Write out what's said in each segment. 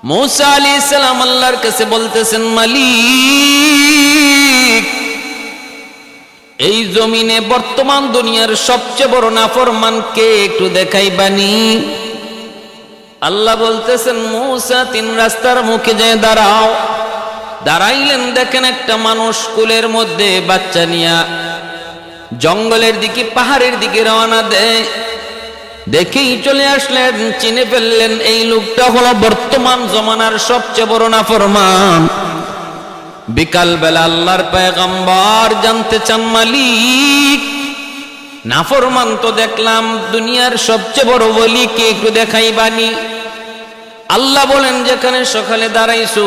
मूसा अलैहिस्सलाम আল্লাহর কাছে বলতেছেন, মালিক, এই জমিনে বর্তমান দুনিয়ার সবচেয়ে বড় নাফরমান কে, একটু দেখাইবানি? আল্লাহ বলতেছেন, মূসা তিন রাস্তার মুখে যায় দাঁড়াও। দাঁড়াইলেন, দেখেন একটা মানুষ কুলের মধ্যে বাচ্চা নিয়া জঙ্গলের দিকে পাহাড়ের দিকে রওনা দেয়। দেখেই চলে আসলেন, চিনে ফেললেন এই লোকটা হলো বর্তমান জমানার সবচেয়ে বড় নাফরমান। বিকাল বেলা আল্লাহর পয়গম্বর জানতে চান, মালিক, নাফরমান তো দেখলাম, দুনিয়ার সবচেয়ে বড় ওলি কে, একটু দেখাইবানি? আল্লাহ বলেন, যেখানে সকালে দাঁড়াইছো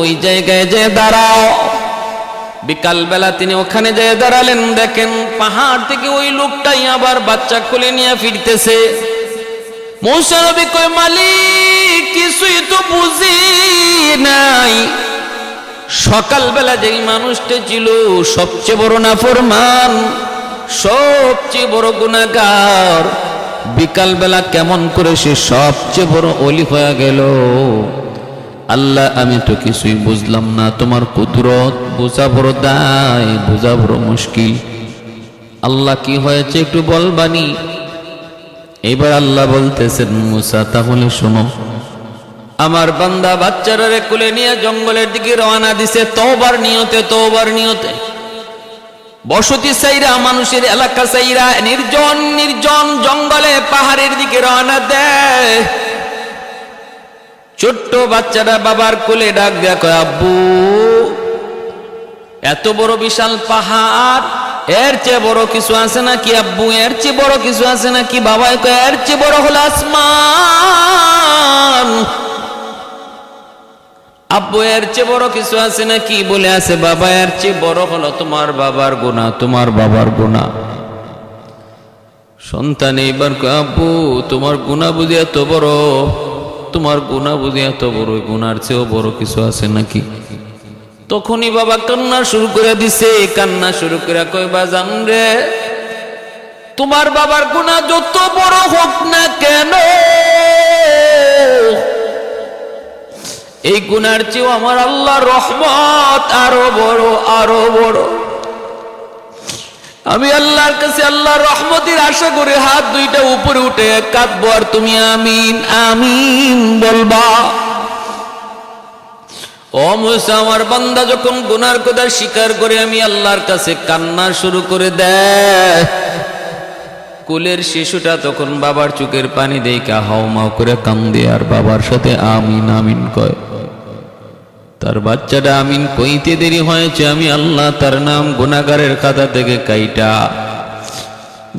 ওই জায়গায় যে দাঁড়াও। বিকাল বেলা তিনি ওখানে যেয়ে দাঁড়ালেন, দেখেন পাহাড় থেকে ওই লোকটাই আবার বাচ্চা কোলে নিয়ে ফিরতেছে। মূসা নবী কয়, মালিক, কিছুই তো বুঝি নাই, সকালবেলা যেই মানুষটা ছিল সবচেয়ে বড় নাফরমান, সবচেয়ে বড় গুনাহগার, বিকাল বেলা কেমন করে সে সবচেয়ে বড় ওলি হয়ে গেল? আল্লাহ, আমি তো কিছুই বুঝলাম না, তোমার কুদরত বোঝা বড় দায়, বোঝা বড় মুশকিল। আল্লাহ, কি হয়েছে একটু বলবানি? এবার আল্লাহ বলতেছেন, মূসা, তাহলে শোনো, আমার বান্দা বাচ্চারে কোলে নিয়ে জঙ্গলের দিকে রওনা দিছে তওবার নিয়তে, তওবার নিয়তে। বসতি সাইরা, মানুষের এলাকা সাইরা, নির্জন নির্জন জঙ্গলে পাহাড়ের দিকে রওনা দেয়। ছোট্ট বাচ্চারা বাবার কোলে ডাক দেয়া কয়, আব্বু, এত বড় বিশাল পাহাড়, এর চেয়ে বড় কিছু আছে নাকি? আব্বু, এর চেয়ে বড় কিছু আছে নাকি? বাবা কয়, এর চেয়ে বড় হলো আসমান। আব্বু, এর চেয়ে বড় কিছু আছে নাকি? বলে আছে। বাবা, এর চেয়ে বড় হলো তোমার বাবার গুনাহ, তোমার বাবার গুনাহ। সন্তান এইবার কয়, আব্বু, তোমার গুনাহ বুঝি এত বড়, তোমার গুনাহ বুঝি এত বড়, গুনার চেয়েও বড় কিছু আছে নাকি? তখনই বাবা কান্না শুরু করে দিছে। কান্না শুরু করে কয়, বাজান রে, তোমার বাবার গুনাহ যত বড় হোক না কেন, এই গুনার চেয়েও আমার আল্লাহর রহমত আরো বড়, আরো বড়। আমি আল্লাহর কাছে আল্লাহর রহমতের আশা করে হাত দুইটা উপরে উঠে কাঁদবো, আর তুমি আমিন আমিন বলবা। ও মূসা, আমার বান্দা যখন গুনার কথা স্বীকার করে আমি আল্লাহর কাছে কান্না শুরু করে দেয়, কুলের শিশুটা তখন বাবার চোখের পানি দেখা হাউমাউ করে কান্দে, আর বাবার সাথে আমিন আমিন কয়। তার বাচ্চাটা আমিন কইতে দেরি হয়েছে, আমি আল্লাহ তার নাম গুনাহগারের খাতা থেকে কাইটা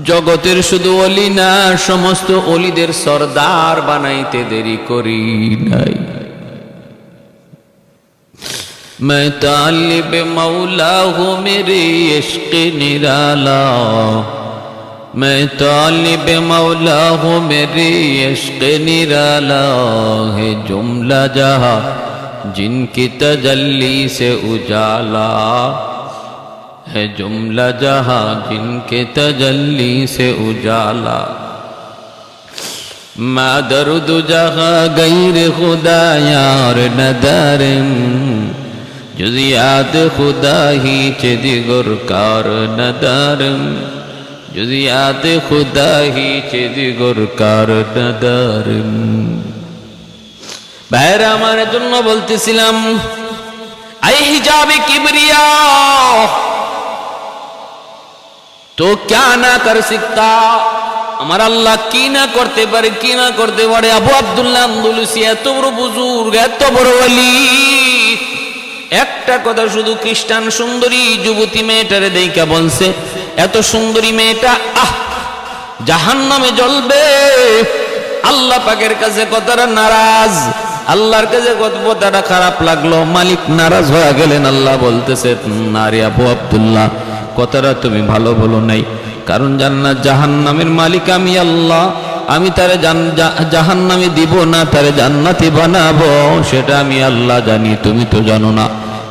জগতের শুধু ওলি না, সমস্ত ওলিদের সরদার বানাইতে দেরি করি নাই। मैं तालिब मौला हूँ मेरे इश्क निराला, मैं तालिब मौला हूँ मेरे इश्क निराला, है जुमला जहाँ जिनकी तजल्ली से उजाला, है जुमला जहाँ जिनके तजल्ली से उजाला। मा दर्द जहाँ गैर खुदा यार नदारम, जुज़ याद खुदा ही चे दिगर कार नदारम, जुज़ याद खुदा ही चे दिगर कार नदारम। ভাইরা, আমার জন্য বলতেছিলাম, আই হিজাবে কিবরিয়া তো ক্যা না কর সিকতা, আমার আল্লাহ কি না করতে পারে, কি না করতে পারে। আবু আব্দুল্লাহ আন্দলুসি এত বড় বুজুর্গ, এত বড় ওলি, একটা কথা শুধু খ্রিস্টান সুন্দরী যুবতী মেয়েটারে দেইকা বলছে, এত সুন্দরী মেয়েটা জাহান্নামে জ্বলবে। আল্লাহ পাকের কাছে কতটা নারাজ, আল্লাহর কাছে কথাটা খারাপ লাগলো, মালিক নারাজ হয়ে গেলেন। আল্লাহ বলতেছে, না রে আবু আব্দুল্লাহ, কথাটা তুমি ভালো বলো নাই, কারণ জান্নাত জাহান্নামের মালিক আমি আল্লাহ, আমি তারে জাহান্নামে দিব না, তারে জান্নাতি বানাবো, সেটা আমি আল্লাহ জানি, তুমি তো জানো না।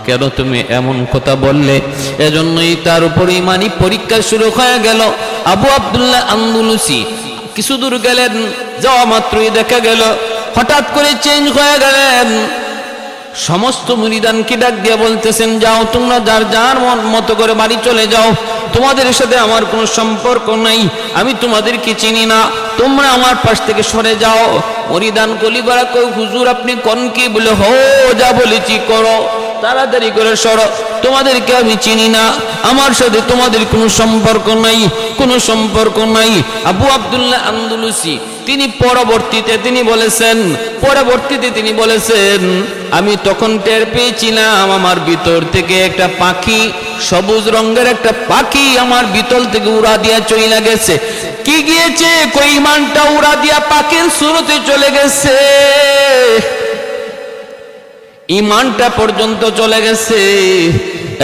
কেন তুমি এমন কথা বললে? এজন্যই তার উপর ইমানি পরীক্ষা শুরু হয়ে গেল। আবু আব্দুল্লাহ আন্দলুসি কিছু দূর গেলেন, যাওয়া মাত্রই দেখা গেল হঠাৎ করে চেঞ্জ হয়ে গেলেন। সমস্ত মুরিদানকে ডাক দিয়ে বলতেছেন, যাও তোমরা যার যার মতো করে বাড়ি চলে যাও, তোমাদের সাথে আমার কোনো সম্পর্ক নাই, আমি তোমাদেরকে চিনি না, তোমরা আমার পাশ থেকে সরে যাও। মুরিদান কলিবারা কই, হুজুর আপনি কোন কি? বলে, হো যা বলেছি করো, তাড়াতাড়ি করে সরো, তোমাদেরকে আমি চিনি না, আমার সাথে তোমাদের কোনো সম্পর্ক নাই, কোনো সম্পর্ক নাই। আবু আব্দুল্লাহ আন্দুলুসি তিনি পরবর্তীতে তিনি বলেছেন আমি তখন টের পেয়েছিলাম আমার ভিতর থেকে একটা পাখি, সবুজ রঙের একটা পাখি আমার ভিতর থেকে উড়া দিয়া চলে গেছে। কি গিয়েছে? কই ইমানটা উড়া দিয়া পাখির সুরতে চলে গেছে, ইমানটা পর্যন্ত চলে গেছে।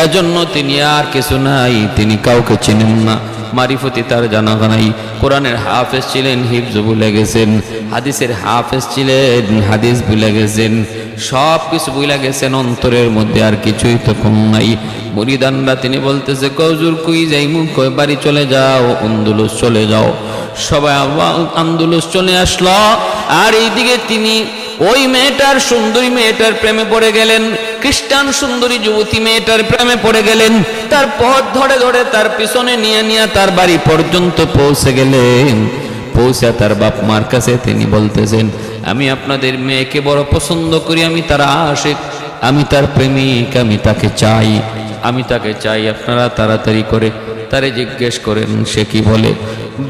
এজন্য তিনি আর কিছু নাই, তিনি কাউকে চিনেন না, মারিফতি তার জানা নাই। কোরআনের হাফেজ ছিলেন, হিফজ ভুলে গেছেন, হাদিসের হাফেজ ছিলেন, হাদিস ভুলে গেছেন, সব কিছু ভুলে গেছেন, অন্তরের মধ্যে আর কিছুই তখন নাই। মুরিদানরা তিনি বলতেছে, হুজুর কই যাইমু? কই বাড়ি চলে যাও, আন্দুলুস চলে যাও। সবাই আন্দুলুস চলে আসলো। আর এইদিকে তিনি ওই মেয়েটার, সুন্দরী মেয়েটার প্রেমে পড়ে গেলেন, খ্রিস্টান সুন্দরী যুবতী মেয়েটার প্রেমে পড়ে গেলেন। তার পথ ধরে ধরে তার পিছনে নিয়ে নিয়ে তার বাড়ি পর্যন্ত পৌঁছে গেলেন। পৌঁছে তার বাপ মার কাছে তিনি বলতেছেন, আমি আপনাদের মেয়েকে বড় পছন্দ করি, আমি তার আশিক, আমি তার প্রেমিক, আমি তাকে চাই, আপনারা তাড়াতাড়ি করে তারে জিজ্ঞেস করেন সে কি বলে।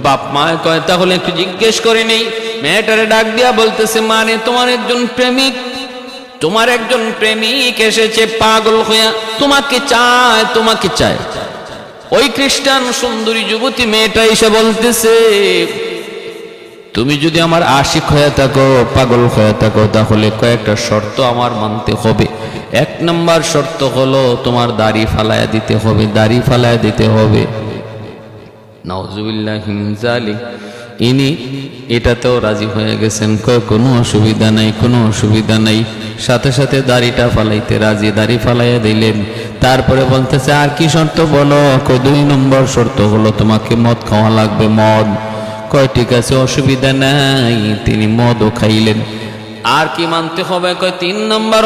বাপ মা কয়, তাহলে একটু জিজ্ঞেস করে নেই। মেয়েটারে ডাক দিয়া বলতেছে, মানে তোমার একজন প্রেমিক এসেছে পাগল হইয়া, তোমাকে চায়। ওই খ্রিস্টান সুন্দরী যুবতী মেয়েটা এসে বলতেছে, তুমি যদি আমার আশিক হয়ে থাকো, পাগল হয়ে থাকো, তাহলে কয়েকটা শর্ত আমার মানতে হবে। 1 নম্বর শর্ত হলো তোমার দাড়ি ফালায়া দিতে হবে। নাউজুবিল্লাহি মিন যালিক। ইনি এটাতেও রাজি হয়ে গেছেন, কোনো অসুবিধা নাই। সাথে সাথে দাড়িটা ফালাইতে রাজি, দাড়ি ফালাইয়া দিলেন। তারপরে বলতেছে, আর কি শর্ত বলো? 2 নম্বর শর্ত হলো তোমাকে মদ খাওয়া লাগবে, মদ। কয় ঠিক আছে, অসুবিধা নাই। তিনি মদও খাইলেন। আর কি মানতে হবে? 3 নম্বর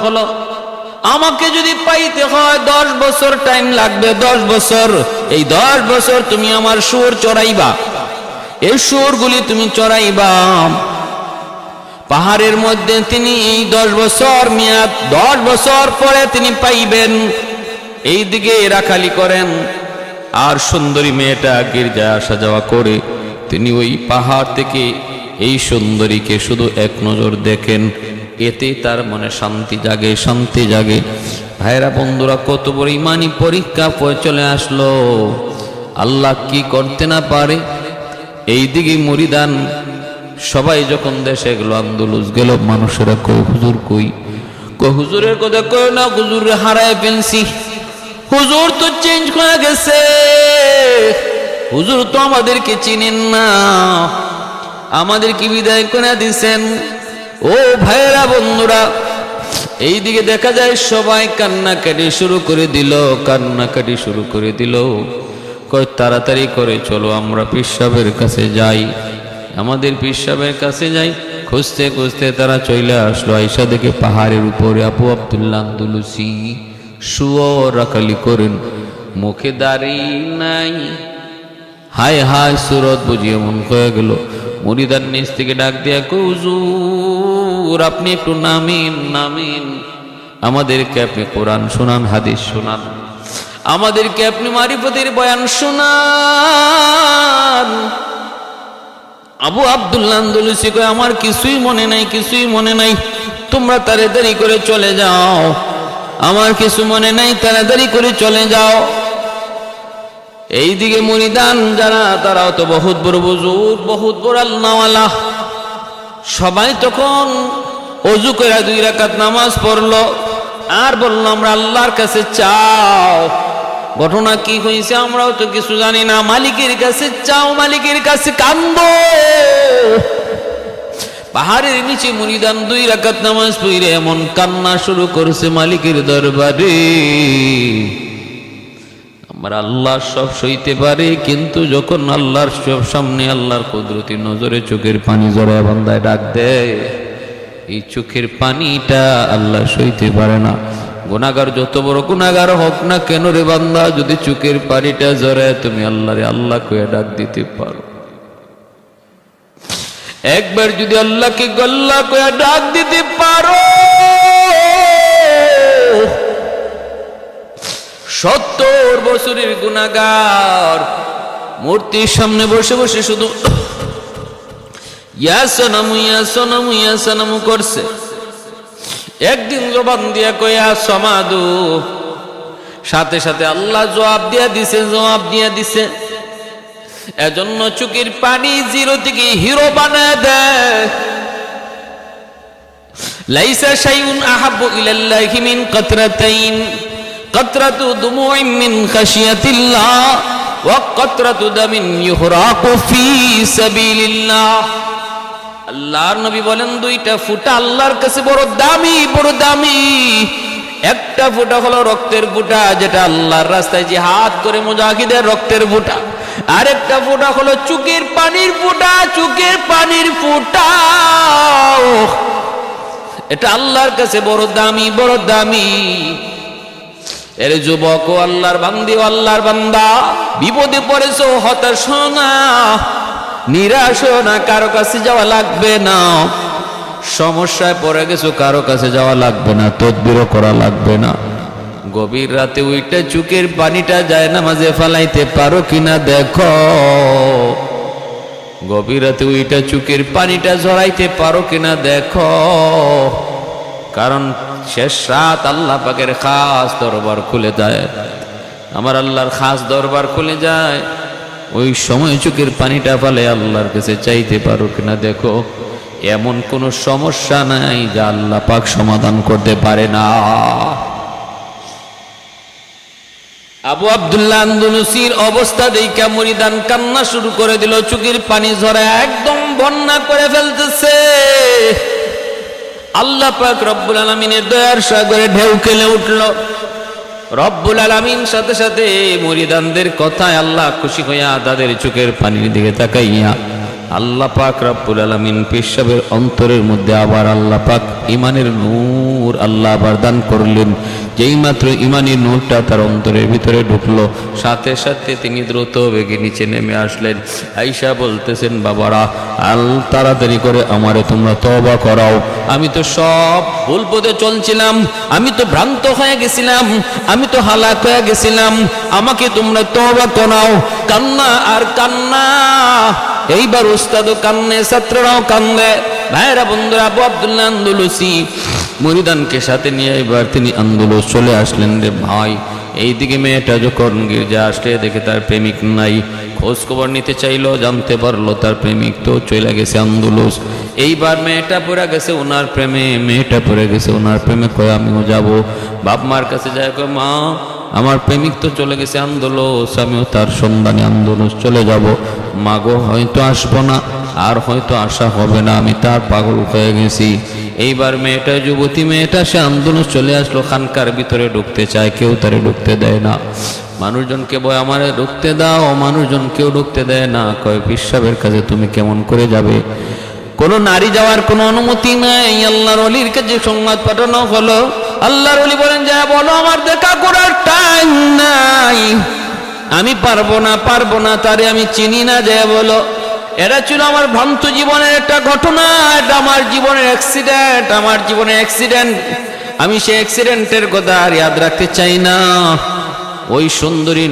হলো আমাকে যদি পাইতে হয় 10 বছর টাইম লাগবে, 10 বছর। এই 10 বছর তুমি আমার সুর চড়াইবা, এই সুরগুলি তুমি চড়াইবা পাহাড়ের মধ্যে। তিনি এই 10 বছর মেয়াদ, 10 বছর পরে তিনি পাইবেন। এই দিকে রাখালি করেন, আর সুন্দরী মেয়েটা গির্জায় আসা যাওয়া করে। তিনি ওই পাহাড় থেকে এই সুন্দরীকে শুধু এক নজর দেখেন, এতেই তার মনে শান্তি জাগে। ভাইরা বন্ধুরা, কত বড় ইমানি পরীক্ষা চলে আসলো, আল্লাহ কি করতে না পারে। এই দিকে মুরিদান সবাই যখন দেশে গেল, আন্দোলন গেল, মানুষেরা হুজুর কই? হুজুরের কথা কই না, হুজুর হারায় ফেলছি, হুজুর তো চেঞ্জ হয়ে গেছে, হুজুর তো আমাদেরকে চিনেন না, আমাদেরকে বিদায় করে দিছেন। ও ভাইরা বন্ধুরা, এইদিকে দেখা যায় সবাই কান্নাকাটি শুরু করে দিল। কই তাড়াতাড়ি করে চলো আমরা পীর সাহেবের কাছে যাই, আমাদের পীর সাহেবের কাছে যাই। খুঁজতে খুঁজতে তারা চলে আসলো। আইসা দেখে পাহাড়ের উপরে আবু আব্দুল্লাহ আন্দুলুসি রাখালি করেন, মুখে দাড়ি নাই। হায় সুরত বুঝিয়ে মন হয়ে গেল। মুরিদার নিচ থেকে ডাক দিয়া, হুজুর আপনি একটু নামিন, আমাদেরকে আপনি কোরআন শোনান, হাদিস শোনান, আমাদেরকে আপনি মারিফতের বয়ান শোনান। আবু আব্দুল্লাহ আন্দুলুসি কয়, আমার কিছুই মনে নাই, তোমরা তাড়াতাড়ি করে চলে যাও, আমার কিছু মনে নাই, তাড়াতাড়ি করে চলে যাও। এইদিকে মুরিদান যারা, তারাও তো বহুত বড় বুজুর্গ, বহুত বড় আল্লাহওয়ালা, সবাই তখন ওযু করে 2 রাকাত নামাজ পড়লো আর বলল, আমরা আল্লাহর কাছে চাও। ঘটনা কি হয়েছে আমরাও তো কিছু জানি না, মালিকের কাছে চাও, মালিকের কাছে কান্দো। পাহাড়ের নিচে মুরিদান 2 রাকাত নামাজ পড়ে এমন কান্না শুরু করেছে মালিকের দরবারে, আমার আল্লাহ সব সইতে পারে, কিন্তু যখন আল্লাহর সব সামনে আল্লাহর কুদরতি নজরে চোখের পানি জড়ায় বান্দায় ডাক দেয়, এই চোখের পানিটা আল্লাহ সইতে পারে না। গুনাহগার যত বড় গুনাহগার হোক না কেন রে বান্দা, যদি চোখের পানিটা জড়ায় তুমি আল্লাহরে আল্লাহ কয়ে ডাক দিতে পারো, একবার যদি আল্লাহকে গল্লা কয়ে ডাক দিতে পারো, 70 বছরের গুনাহগার মূর্তির সামনে বসে বসে শুধু ইয়া সনামু ইয়া সনামু ইয়া সনামু করছে, একদিন জবান দিয়া কয়া সমাদু, সাথে সাথে আল্লাহ জবাব দিয়া দিছে। এজন্য চোখের পানি জিরো থেকে হিরো বানায় দেয়। লাইসা শাইউন আহাব্বু ইলাল্লাহি মিন কাতরাতাইন, কাতরাতু দুমুইন মিন খাশিয়াতিল্লাহ ওয়া কাতরাতু দামিন ইউহরাকু ফি সাবিলিল্লাহ। আল্লাহর নবী বলেন, দুইটা ফুটা আল্লাহর কাছে বড় দামি, বড় দামি। একটা ফুটা হলো রক্তের ফুটা, যেটা আল্লাহর রাস্তায় জিহাদ করে মুজাহিদের রক্তের ফুটা। আরেকটা ফুটা হলো চোখের পানির ফুটা, চোখের পানির ফুটা। এটা আল্লাহর কাছে বড় দামি, বড় দামি। এর যুবক ও আল্লাহর বান্দি ও আল্লাহর বান্দা, বিপদে পড়েছো, হতাশ না, নিরাশ না, কারো কাছে যাওয়া লাগবে না। সমস্যায় পড়ে গেছো, কারো কাছে যাওয়া লাগবে না, তদবিরও করা লাগবে না। গভীর রাতে ওইটা চোখের পানিটা যায় নামাজে ফালাইতে পারো কিনা দেখো। গভীর রাতে ওইটা চোখের পানিটা ঝরাইতে পারো কিনা দেখো। কারণ শেষ রাত আল্লাহ পাকের খাস দরবার খুলে যায়, আমার আল্লাহর খাস দরবার খুলে যায়। ওই সময় চোখের পানিটা ফালে আল্লাহর কাছে চাইতে পারো কিনা দেখো। এমন কোন সমস্যা নাই যা আল্লাহ পাক সমাধান করতে পারে না। আবু আব্দুল্লাহ আন্দুলুসির অবস্থা দেখে মুরিদান কান্না শুরু করে দিল, চোখের পানি ঝরে একদম বন্যা করে ফেলতেছে। আল্লাহ পাক রব্বুল আলামিনের দয়ার সাগরে ঢেউ খেলে উঠল। রব্বুল আলামিন সাথে সাথে মুরিদানদের কথায় আল্লাহ খুশি হইয়া তাদের চোখের পানির দিকে তাকাইয়া আল্লাহ পাক রব্বুল আলামিন পেশাবের অন্তরের মধ্যে আবার আল্লাহ পাক ইমানের নূর আল্লাহ আবার দান করলেন। যেই মাত্র ইমানের নূরটা তার অন্তরের ভিতরে ঢুকলো, সাথে সাথে তিনি দ্রুত বেগে নিচে নেমে আসলেন। আয়েশা বলতেছেন, বাবারা তাড়াতাড়ি করে আমারে তোমরা তওবা করাও। আমি তো সব ভুল পথে চলছিলাম, আমি তো ভ্রান্ত হয়ে গেছিলাম, আমি তো হালাক হয়ে গেছিলাম, আমাকে তোমরা তওবা করাও। কান্না আর কান্না। এইবার উস্তাদও কান্নে, ছাত্ররাও কান্দে। ভাইরা বন্ধুরা, আবু আব্দুল্লাহ আন্দুলুসি মুরিদানকে সাথে নিয়ে এবার তিনি আন্দোলস চলে আসলেন। রে ভাই, এইদিকে মেয়েটা যখন গির্জা আসলে দেখে তার প্রেমিক নাই, খোঁজ খবর নিতে চাইলো, জানতে পারলো তার প্রেমিক তো চলে গেছে আন্দোলস। এইবার মেয়েটা পড়ে গেছে ওনার প্রেমে, মেয়েটা পড়ে গেছে ওনার প্রেমে। কয় আমিও যাব। বাপ মার কাছে যায়, কয় মা আমার প্রেমিক তো চলে গেছে আন্দোলস, আমিও তার সন্ধানে আন্দোলস চলে যাব। মাগো হয়তো আসবো না, আর হয়তো আশা হবে না, আমি তার পাগল হয়ে গেছি। এইবার মেয়েটা, যুবতী মেয়েটা, সে আন্দোলন চলে আসলো। খানকার ভিতরে ঢুকতে চায়, কেউ তারে ঢুকতে দেয় না। মানুষজনকে বয় আমারে ঢুকতে দাও, মানুষজন কেউ ঢুকতে দেয় না। কয় পিসাবের কাছে তুমি কেমন করে যাবে? কোন নারী যাওয়ার কোনো অনুমতি নাই। আল্লাহর ওলির কাছে সংবাদ পাঠানো হলো। আল্লাহর ওলি বলেন, যা বলো আমার দেখা করার টাইম নাই, আমি পারবো না, তারে আমি চিনি না, যা বলো। এটা ছিল আমার ভ্রান্ত জীবনের একটা ঘটনা, এটা আমার জীবনের অ্যাক্সিডেন্ট, আমি সেই অ্যাক্সিডেন্টের কথা আর ইয়াদ রাখতে চাই না। ওই সুন্দরী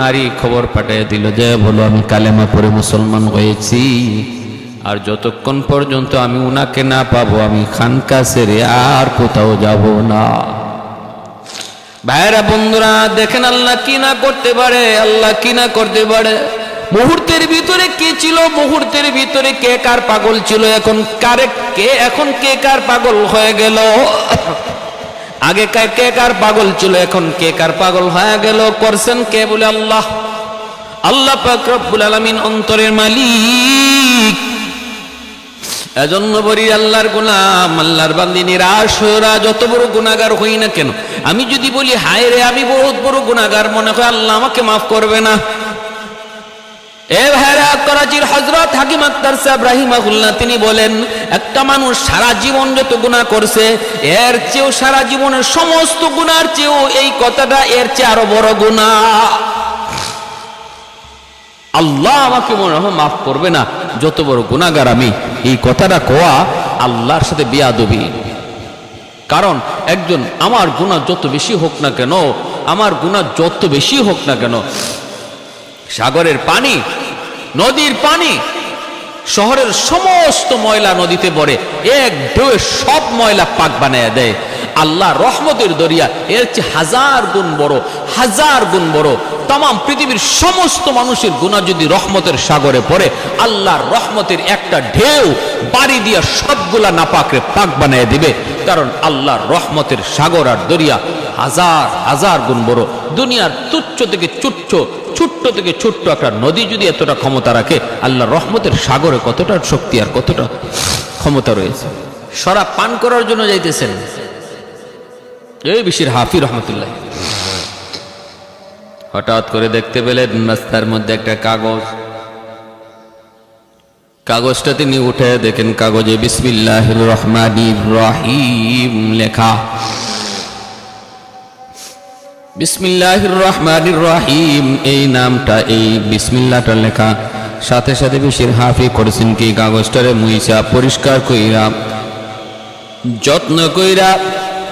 নারী খবর পাঠিয়ে দিল, যে বলো আমি কালেমা পড়ে মুসলমান হয়েছি, আর যতক্ষণ পর্যন্ত আমি উনাকে না পাবো আমি খানকা ছেড়ে আর কোথাও যাব না। ভাইরা বন্ধুরা, দেখেন আল্লাহ কি না করতে পারে, আল্লাহ কি না করতে পারে। মুহূর্তের ভিতরে কে ছিল, মুহূর্তের ভিতরে কে কার পাগল ছিল, এখন কে কার পাগল হয়ে গেল। আগে কে কার পাগল ছিল, এখন কে কার পাগল হয়ে গেল। করছেন কে? বলে আল্লাহ। আল্লাহ পাক রব্বুল আলামিন অন্তরের মালিক। এজন্য বলি আল্লাহর গোলাম, আল্লাহর বান্দি নিরাশ হইরা যত বড় গুনাহগার হই না কেন, আমি যদি বলি হায় রে আমি বহুত বড় গুনাহগার, মনে হয় আল্লাহ আমাকে মাফ করবে না। এ ভাইরা, করাচির হযরত হাকিম আক্তার সাহেব রাহিমাহুল্লাহ তিনি বলেন, একটা মানুষ সারা জীবন যত গুনাহ করছে এর চেয়েও, সারা জীবনের সমস্ত গুনার চেয়েও এই কথাটা এর চেয়ে আরো বড় গুনাহ, আল্লাহ আমাকে মনে হয় মাফ করবে না, যত বড় গুনাহগার আমি। এই কথাটা কোয়া আল্লাহর সাথে বেয়াদবি। কারণ একজন, আমার গুনাহ যত বেশি হোক না কেন, আমার গুনাহ যত বেশি হোক না কেন, সাগরের পানি, নদীর পানি, শহরের সমস্ত ময়লা নদীতে পড়ে, এক ঢেউয়ে সব ময়লা পাক বানায় দেয়। আল্লাহ রহমতের দরিয়া এর চেয়ে হাজার গুণ বড়, হাজার গুণ বড়। তাম পৃথিবীর সমস্ত মানুষের গুনাহ যদি রহমতের সাগরে পড়ে, আল্লাহর রহমতের একটা ঢেউ বাড়ি দিয়া সবগুলা নাপাকরে পাক বানায় দিবে। কারণ আল্লাহর রহমতের সাগর আর দরিয়া হাজার হাজার গুণ বড়। দুনিয়ার তুচ্ছ থেকে ছোট্ট, ছোট্ট থেকে ছোট্ট একটা নদী যদি এতটা ক্ষমতা রাখে, আল্লাহর রহমতের সাগরে কতটা শক্তি আর কতটা ক্ষমতা রয়েছে। শরাব পান করার জন্য যাইতেছেন এই বিশির হাফি রহমতুল্লাহ, হঠাৎ করে দেখতে পেলেন রাস্তার মধ্যে একটা কাগজ। কাগজটা তিনি উঠে দেখেন, কাগজে বিসমিল্লাহির রহমানির রহিম লেখা। বিসমিল্লাহির রহমানির রহিম এই নামটা, এই বিসমিল্লাহটা লেখা। সাথে সাথে বিশির হাফি করেছেন কি, কাগজটারে মুইসা পরিষ্কার কইরা যত্ন কইরা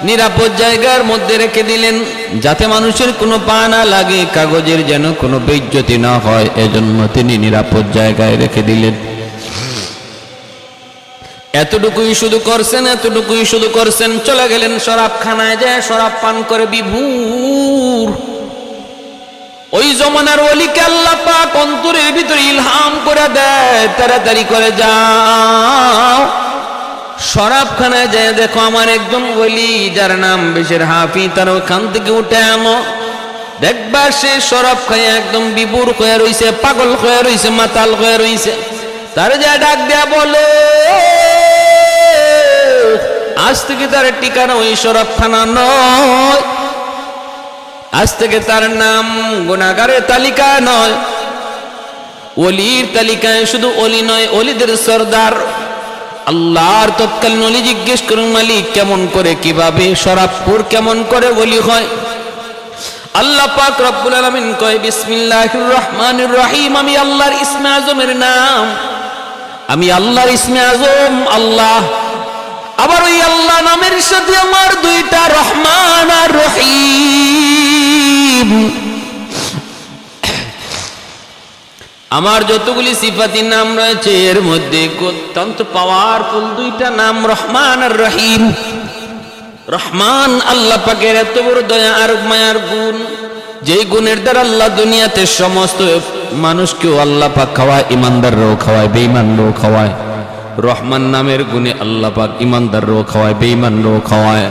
নিরাপদ জায়গার মধ্যে রেখে দিলেন, যাতে মানুষের কোনো পা না লাগে, কাগজের যেন কোনো বেইজ্জতি না হয়, এজন্য তিনি নিরাপদ জায়গায় রেখে দিলেন। এতটুকুই শুধু করছেন, এতটুকুই শুধু করছেন, চলে গেলেন শরাবখানায়, যায় শরাব পান করে বিভোর। ওই জমানার ওলিকে আল্লাহ পাক অন্তরের ভিতরে ইলহাম করে দেয়, তাড়াতাড়ি করে যাও শরাবখানায় যায়, দেখো আমার একজন ওলি যার নাম বিশির হাফি, তার ওখান থেকে উঠে আনো। দেখবা সে শরাব খায় একদম বিভোর হয়ে রইছে, পাগল হয়ে রইছে, মাতাল হয়ে রইছে। তার যা ডাক দেয়া বলে, আজ থেকে তার ঠিকানা ওই শরাবখানা নয়, আজ থেকে তার নাম গুনাহগারের তালিকা নয়, ওলির তালিকায়। শুধু ওলি নয়, ওলিদের সরদার আল্লাহর তৎকালীন ওলি জিজ্ঞেস করুন, মালিক কেমন করে, কিভাবে শরাবপুর কেমন করে ওলি হয়? আল্লাহ পাক রব্বুল আলামিন কয়, বিসমিল্লাহির রহমানির রহিম, আমি আল্লাহর ইসমে আজমের নাম, আমি আল্লাহর ইসমে আজম আল্লাহ। আবার ওই আল্লাহ নামের সাথে আমার দুইটা রহমান আর রহিম, আমার যতগুলি সিফাতি নাম রয়েছে এর মধ্যে অত্যন্ত পাওয়ারফুল দুইটা নাম, রহমান আর রহিম। রহমান আল্লাহ পাকের এত বড় দয়া আর মায়ার গুণ, যেই গুণের দ্বারা আল্লাহ দুনিয়াতে সমস্ত মানুষকেও আল্লাহ পাক খাওয়ায়, ইমানদাররাও খাওয়ায়, বেঈমানরাও খাওয়ায়। রহমান নামের গুণে আল্লাহ পাক ইমানদাররাও খাওয়ায়, বেঈমানরাও খাওয়ায়।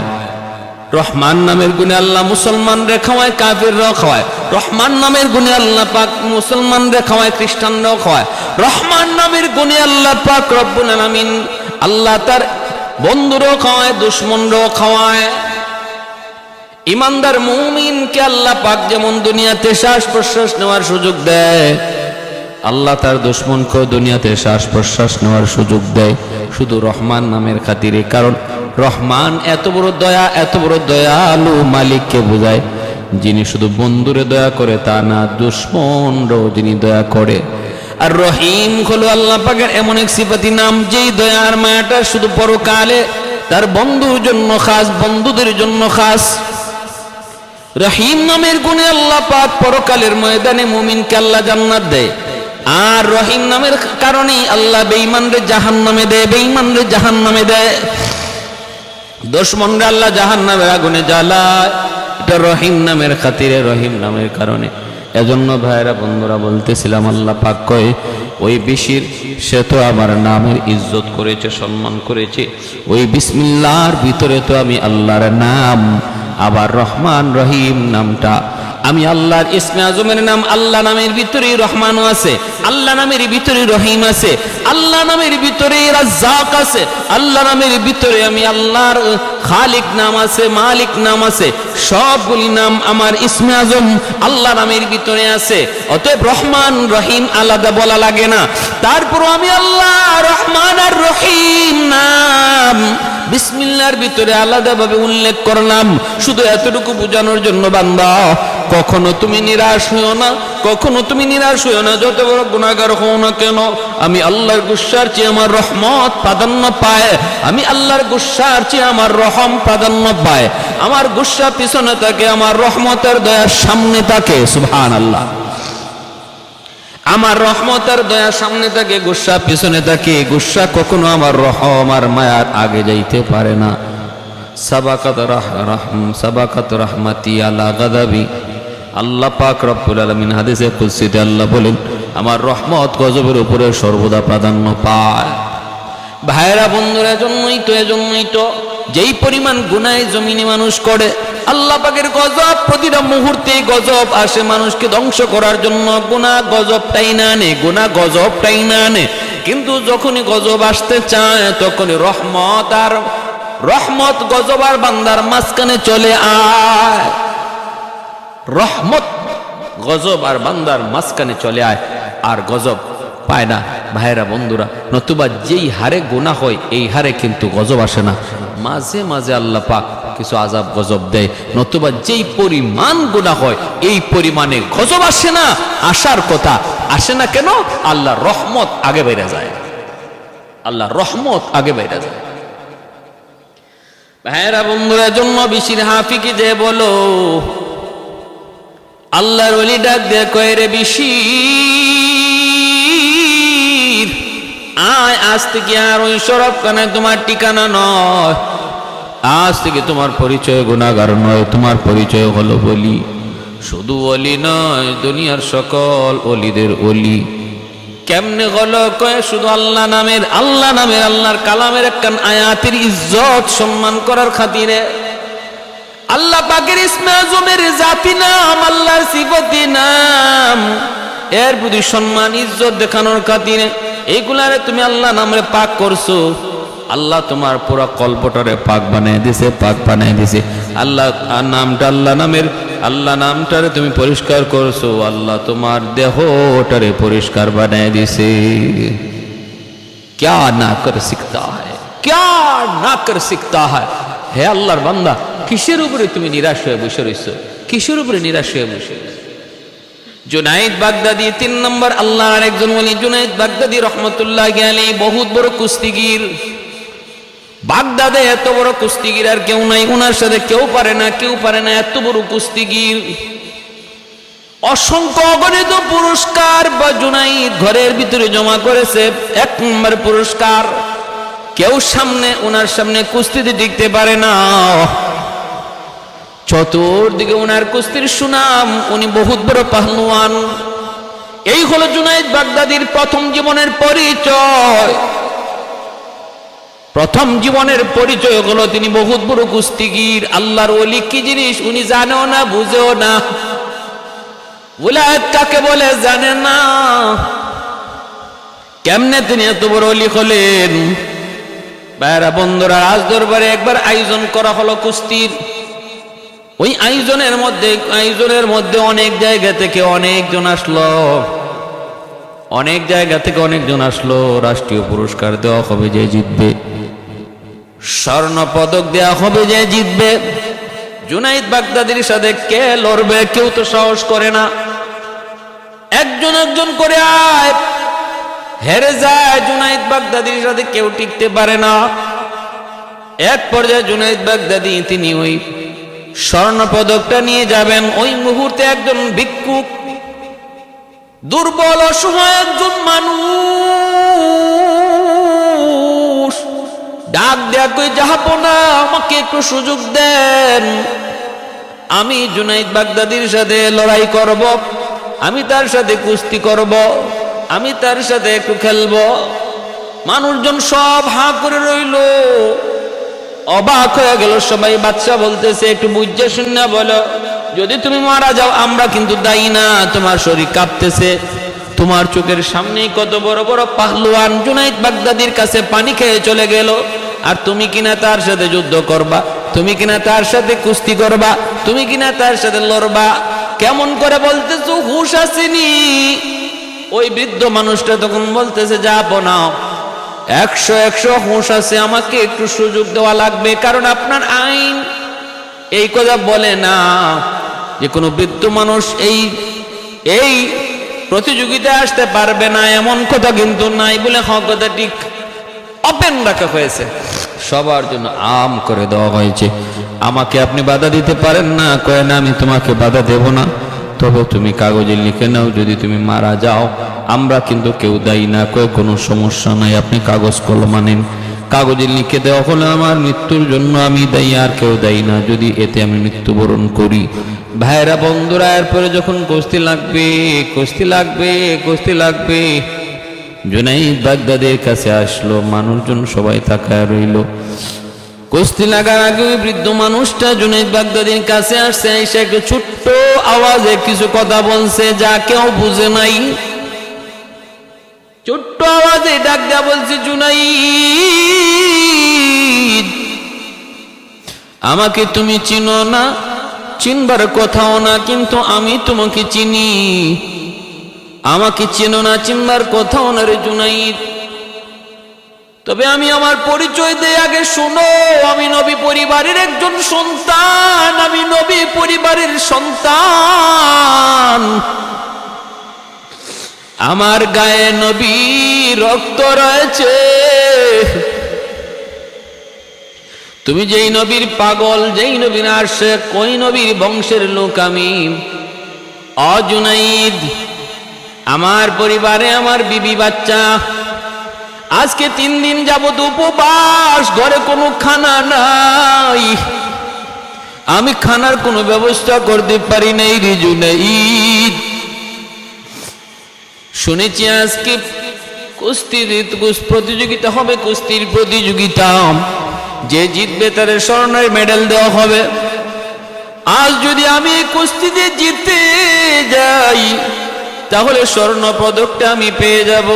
রহমান নামের গুণে আল্লাহ মুসলমানরা খাওয়ায়, কাফিররাও খাওয়ায়। রহমান নামের গুণে আল্লাহ পাক মুসলমানরা খাওয়ায়, খ্রিস্টানরাও খাওয়ায়। রহমান নামের গুণে আল্লাহ পাক রব্বুল আলামিন আল্লাহ তার বন্ধুরাও খাওয়ায়, দুশমনরাও খাওয়ায়। ইমানদার মুমিনকে আল্লাহ পাক যেমন দুনিয়াতে শ্বাস প্রশ্বাস নেওয়ার সুযোগ দেয়, আল্লাহ তার দুশমনকেও দুনিয়াতে শ্বাস প্রশ্বাস নেওয়ার সুযোগ দেয়, শুধু রহমান নামের খাতিরে। কারণ রহমান এত বড় দয়া, এত বড় দয়ালু মালিককে বোঝায়, যিনি শুধু বন্ধুরে দয়া করে তা না, দুশমনরাও যিনি দয়া করে। আর রহিম হলো আল্লাহ পাকের এমন এক সিফাতি নাম, যেই দয়ার মায়াটা শুধু পরকালে তার বন্ধুর জন্য খাস, বন্ধুদের জন্য খাস। রহিম নামের গুণে আল্লাহ পাক পরকালের ময়দানে মুমিনকে আল্লাহ জান্নাত দেয়, আর রহিম নামের কারণেই আল্লাহ বেঈমানরে জাহান্নামে দেয়, বেঈমানরে জাহান্নামে দেয়, দুশমনরা আল্লাহ জাহান্নামের আগুনে জ্বালায়। এটা রহিম নামের খাতিরে, রহিম নামের কারণে। এজন্য ভাইরা বন্ধুরা বলতেছিলাম, আল্লাহ পাক কয় ওই বিশির সে তো আমার নামের ইজ্জত করেছে, সম্মান করেছে। ওই বিসমিল্লাহর ভিতরে তো আমি আল্লাহর নাম, আবার রহমান রহিম নামটা আমি আল্লাহর ইসমে আজমের নাম আল্লাহ নামের ভিতরেই রহমানও আছে, আল্লাহ নামের ভিতরে রহিম আছে, আল্লাহ নামের ভিতরে রাজ্জাক আছে, আল্লাহ নামের ভিতরে আমি আল্লাহর খালিক নাম আছে, মালিক নাম আছে। সবগুলি নাম আমার ইসমে আজম আল্লাহ নামের ভিতরে আছে। অতএব রহমান রহিম আলাদা বলা লাগে না। তারপর আমি আল্লাহ রহমান আর রহিম নাম বিসমিল্লাহর ভিতরে আলাদাভাবে উল্লেখ করলাম, শুধু এতটুকু বোঝানোর জন্য বান্দা কখনো তুমি নিরাশ হইও না, কখনো তুমি নিরাশ হইও না। যত বড় গুনাহগার হও না কেন, আমি আল্লাহর গুসার চেয়ে আমার রহমত প্রাধান্য পায়, আমি আল্লাহর গুসার চেয়ে আমার রহম প্রাধান্য পায়। আমার গুসা পিছনে থাকে, আমার রহমতের দয়ার সামনে থাকে। সুবহানাল্লাহ। আমার রহমতের দয়ার সামনে থাকে, গুসা পিছনে থাকে। গুসা কখনো আমার রহম আর মায়ার আগে যাইতে পারে না। সাবাকাত রাহমাতি আলা গাদাবি। আল্লাহ পাক রব্বুল আলামিন হাদিসে কুদসিতে আল্লাহ বলেন, আমার রহমত গজবের উপরে সর্বদা প্রাধান্য পায়। ভাইরা বন্ধুরা, এজন্যই তো যেই পরিমাণ গুনাহ জমিনে মানুষ করে, আল্লাহ পাকের গজব প্রতিটা মুহূর্তে গজব আসে মানুষকে ধ্বংস করার জন্য। গুনাহ গজবটাই না আনে, গুনাহ গজবটাই না আনে, কিন্তু যখনই গজব আসতে চায় তখনই রহমত গজব আর বান্দার মাঝখানে চলে আয়। রহমত গজব আর বান্দার মাঝখানে চলে আয়, আর গজব পায় না। ভাইরা বন্ধুরা, নতুবা যেই হারে গুনাহ হয় এই হারে কিন্তু গজব আসে না। মাঝে মাঝে আল্লাহ পাক কিছু আযাব গজব দেয়, নতুবা যেই পরিমাণ গুনাহ হয় এই পরিমাণে গজব আসে না। আসার কথা আসে না কেন? আল্লাহর রহমত আগে বেড়ে যায়, আল্লাহর রহমত আগে বেড়ে যায়। ভাইরা বন্ধুরা, জন্য বিশির হাফিকে যে বলো, আল্লাহর ওলি ডাক দিয়ে কয়, রে বিশির আয়, আজ থেকে আর ওই সরবখানায় তোমার ঠিকানা নয়। আজ থেকে তোমার পরিচয় গুনাহগার নয়, তোমার পরিচয় হলো ওলি। শুধু ওলি নয়, দুনিয়ার সকল ওলিদের ওলি। কেমনে হলো? কয় শুধু আল্লাহ নামের আল্লাহর কালামের একখান আয়াতের ইজ্জত সম্মান করার খাতিরে, আল্লাহ পাকের ইসমে আজমের জাতি নাম, আল্লাহর সিফাতি নাম, এর প্রতি সম্মান ইজ্জত দেখানোর খাতিরে এইগুলারে তুমি আল্লাহ নামে পাক করছো। আল্লাহ তোমার পুরো কল্পটারে পাক বানায় দিছে, পাক বানায় দিছে। আল্লাহ নামটা আল্লাহ নামটারে তুমি পরিষ্কার করছো, আল্লাহ তোমার দেহটারে পরিষ্কার বানায় দিছে। क्या ना कर सकता है, क्या ना कर सकता है। হে আল্লাহর বান্দা, কিসের উপরে তুমি নিরাশ হয়ে বসে রইছো? কিসের উপরে নিরাশ হয়ে বসে রইছো? জুনাইদ বাগদাদি 3 নম্বর আল্লাহর একজন ওলি। জুনাইদ বাগদাদি রহমতুল্লাহি আলাইহি বহুত বড় কুস্তিগীর। বাগদাদে এত বড় কুস্তিগীর আর কেউ নাই, ওনার সাথে কেউ পারে না, এত বড় কুস্তিগীর। অসংখ্য অগণিত পুরস্কার বা জুনাইদ ঘরের ভিতরে জমা করেছে। 1 নম্বর পুরস্কার, কেউ ওনার সামনে কুস্তিতে টিকতে পারে না। চতুর্দিকে ওনার কুস্তির সুনাম, উনি বহুত বড় পাহলওয়ান। এই হলো জুনাইদ বাগদাদির প্রথম জীবনের পরিচয়। প্রথম জীবনের পরিচয় হলো তিনি বহুত বড় কুস্তিগীর। আল্লাহর ওলি কি জিনিস উনি জানেও না, বুঝেও না। ওলায়েত কাকে বলে জানে না। কেমনে তিনি এত বড় ওলি হলেন? ভাইরা বন্ধুরা, রাজ দরবারে একবার আয়োজন করা হলো কুস্তির। ওই আয়োজনের মধ্যে অনেক জায়গা থেকে অনেকজন আসলো। রাষ্ট্রীয় পুরস্কার দেওয়া হবে যে জিতবে, স্বর্ণ পদক দেওয়া হবে যে জিতবে। জুনাইদ বাগদাদির সাথে কে লড়বে? কেউ তো সাহস করে না। একজন করে আয়, হেরে যায়। জুনাইদ বাগদাদির সাথে কেউ টিকতে পারে না। এক পর্যায়ে জুনাইদ বাগদাদি তিনি ওই স্বর্ণ পদকটা নিয়ে যাবেন। ওই মুহূর্তে একজন ভিক্ষুক, দুর্বল অসহায় একজন মানুষ ডাক দেয়া কই, জাহাপনা আমাকে একটু সুযোগ দেন, আমি জুনাইদ বাগদাদির সাথে লড়াই করব, আমি তার সাথে কুস্তি করব, আমি তার সাথে একটু খেলবো। মানুষজন সব হাঁ করে রইল, অবাক হয়ে গেল সবাই। বাদশা বলতেছে, একটু বুঝে শুনে বলো, যদি তুমি মারা যাও আমরা কিন্তু দায়ী না। তোমার শরীর কাঁপতেছে, তোমার চোখের সামনেই কত বড় বড় পাহলওয়ান জুনাইদ বাগদাদির কাছে পানি খেয়ে চলে গেল, আর তুমি কিনা তার সাথে যুদ্ধ করবা, তুমি কিনা তার সাথে কুস্তি করবা, তুমি কিনা তার সাথে লড়বা। কেমন করে বলতেছো, হুঁশ আসেনি? ওই বৃদ্ধ মানুষটা তখন বলতেছে, যা নাও, 100 হুঁশ আছে, আমাকে একটু সুযোগ দেওয়া লাগবে, কারণ আপনার আইন এই কথা বলে না যে কোনো বৃদ্ধ মানুষ এই প্রতিযোগিতায় আসতে পারবে না, এমন কথা কিন্তু নাই। বলে হক কথা ঠিক ওপেন রাখা হয়েছে, সবার জন্য আম করে দেওয়া হয়েছে। আমাকে আপনি বাধা দিতে পারেন না? কয় না, আমি তোমাকে বাধা দেব না, তবে তুমি কাগজে লিখে নাও, যদি তুমি মারা যাও আমরা কিন্তু কেউ দায়ী না। কয় কোনো সমস্যা নাই, আপনি কাগজ কলম আনেন, কাগজে লিখে দেওয়া হলে আমার মৃত্যুর জন্য আমি দায়ী, আর কেউ দায়ী না, যদি এতে আমি মৃত্যুবরণ করি। ভাইরা বন্ধুরা, এরপরে যখন কুস্তি লাগবে, কুস্তি লাগবে, কুস্তি লাগবে, জুনাইদ বাগদাদের কাছে আসলো, মানুষজন সবাই তাকায় রইল। কুস্তি লাগার আগে ওই বৃদ্ধ মানুষটা জুনাইদ বাগদাদির কাছে আসছে, এসে একটা ছোট্ট আওয়াজে কিছু কথা বলছে যা কেউ বুঝে নাই। ছোট্ট আওয়াজে ডাক দেয়া বলছে, জুনাইদ, আমাকে তুমি চিনো না, চিনবার কথাও না, কিন্তু আমি তোমাকে চিনি। আমাকে চেনো না, চিনবার কথাও না রে জুনাইদ, তবে আমি আমার পরিচয় দেই, আগে শোনো। আমি নবী পরিবারের একজন সন্তান, আমি নবী পরিবারের সন্তান, আমার গায়ে নবী রক্ত রয়েছে। তুমি যেই নবীর পাগল, যেই নবীর আশিক, ওই নবীর বংশের লোক আমি। জুনাইদ, আমার পরিবারে আমার বিবি বাচ্চা আজকে 3 দিন যাবত উপবাস, ঘরে কোনো খানা নাই, আমি খানার কোনো ব্যবস্থা করতে পারি নাই রে জুনাইদ। শুনেছি আজকে কুস্তির প্রতিযোগিতা হবে, কুস্তির প্রতিযোগিতা, যে জিতবে তার স্বর্ণের মেডেল দেওয়া হবে। আজ যদি আমি কুস্তিতে জিতে যাই তাহলে স্বর্ণ পদকটা আমি পেয়ে যাব,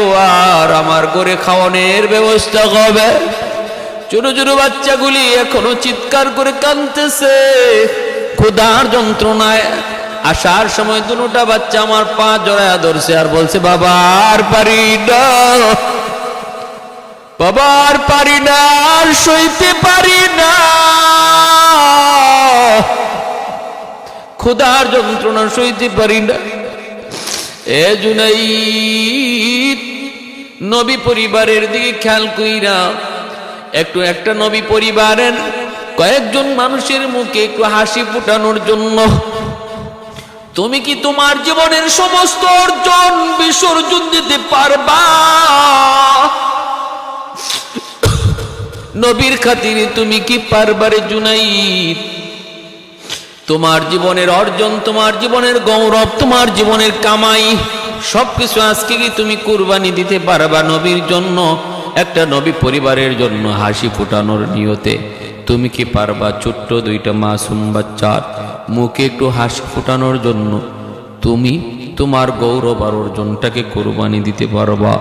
আর আমার করে খাওয়ানোর ব্যবস্থা হবে। ছোট ছোট বাচ্চাগুলি এখনো চিৎকার করে কাঁদতেছে ক্ষুধার যন্ত্রণায়। আসার সময় দুটা বাচ্চা আমার পা জড়ায়া ধরছে আর বলছে, বাবা আর পারি না, বাবা আর পারি না, আর সইতে পারি না, ক্ষুধার যন্ত্রণা সইতে পারি না। এ জুনাইদ, নবী পরিবারের দিকে খেয়াল কইরা একটু, একটা নবী পরিবারের কয়েকজন মানুষের মুখে একটু হাসি ফুটানোর জন্য তুমি কি তোমার জীবনের সমস্ত অর্জন বিসর্জন দিতে পারবা? নবীর খাতিরে তুমি কি পারবারে জুনাইদ? তোমার জীবনের অর্জন, তোমার জীবনের গৌরব, তোমার জীবনের কামাই সবকিছু আজকে কি তুমি কুরবানি দিতে পারবা নবীর জন্য? একটা নবী পরিবারের জন্য হাসি ফুটানোর নিয়তে তুমি কি পারবা? ছোট্ট 2টা মাসুম বাচ্চার মুখে একটু হাসি ফুটানোর জন্য তুমি তোমার গৌরব আর অর্জনটাকে কুরবানি দিতে পারবা?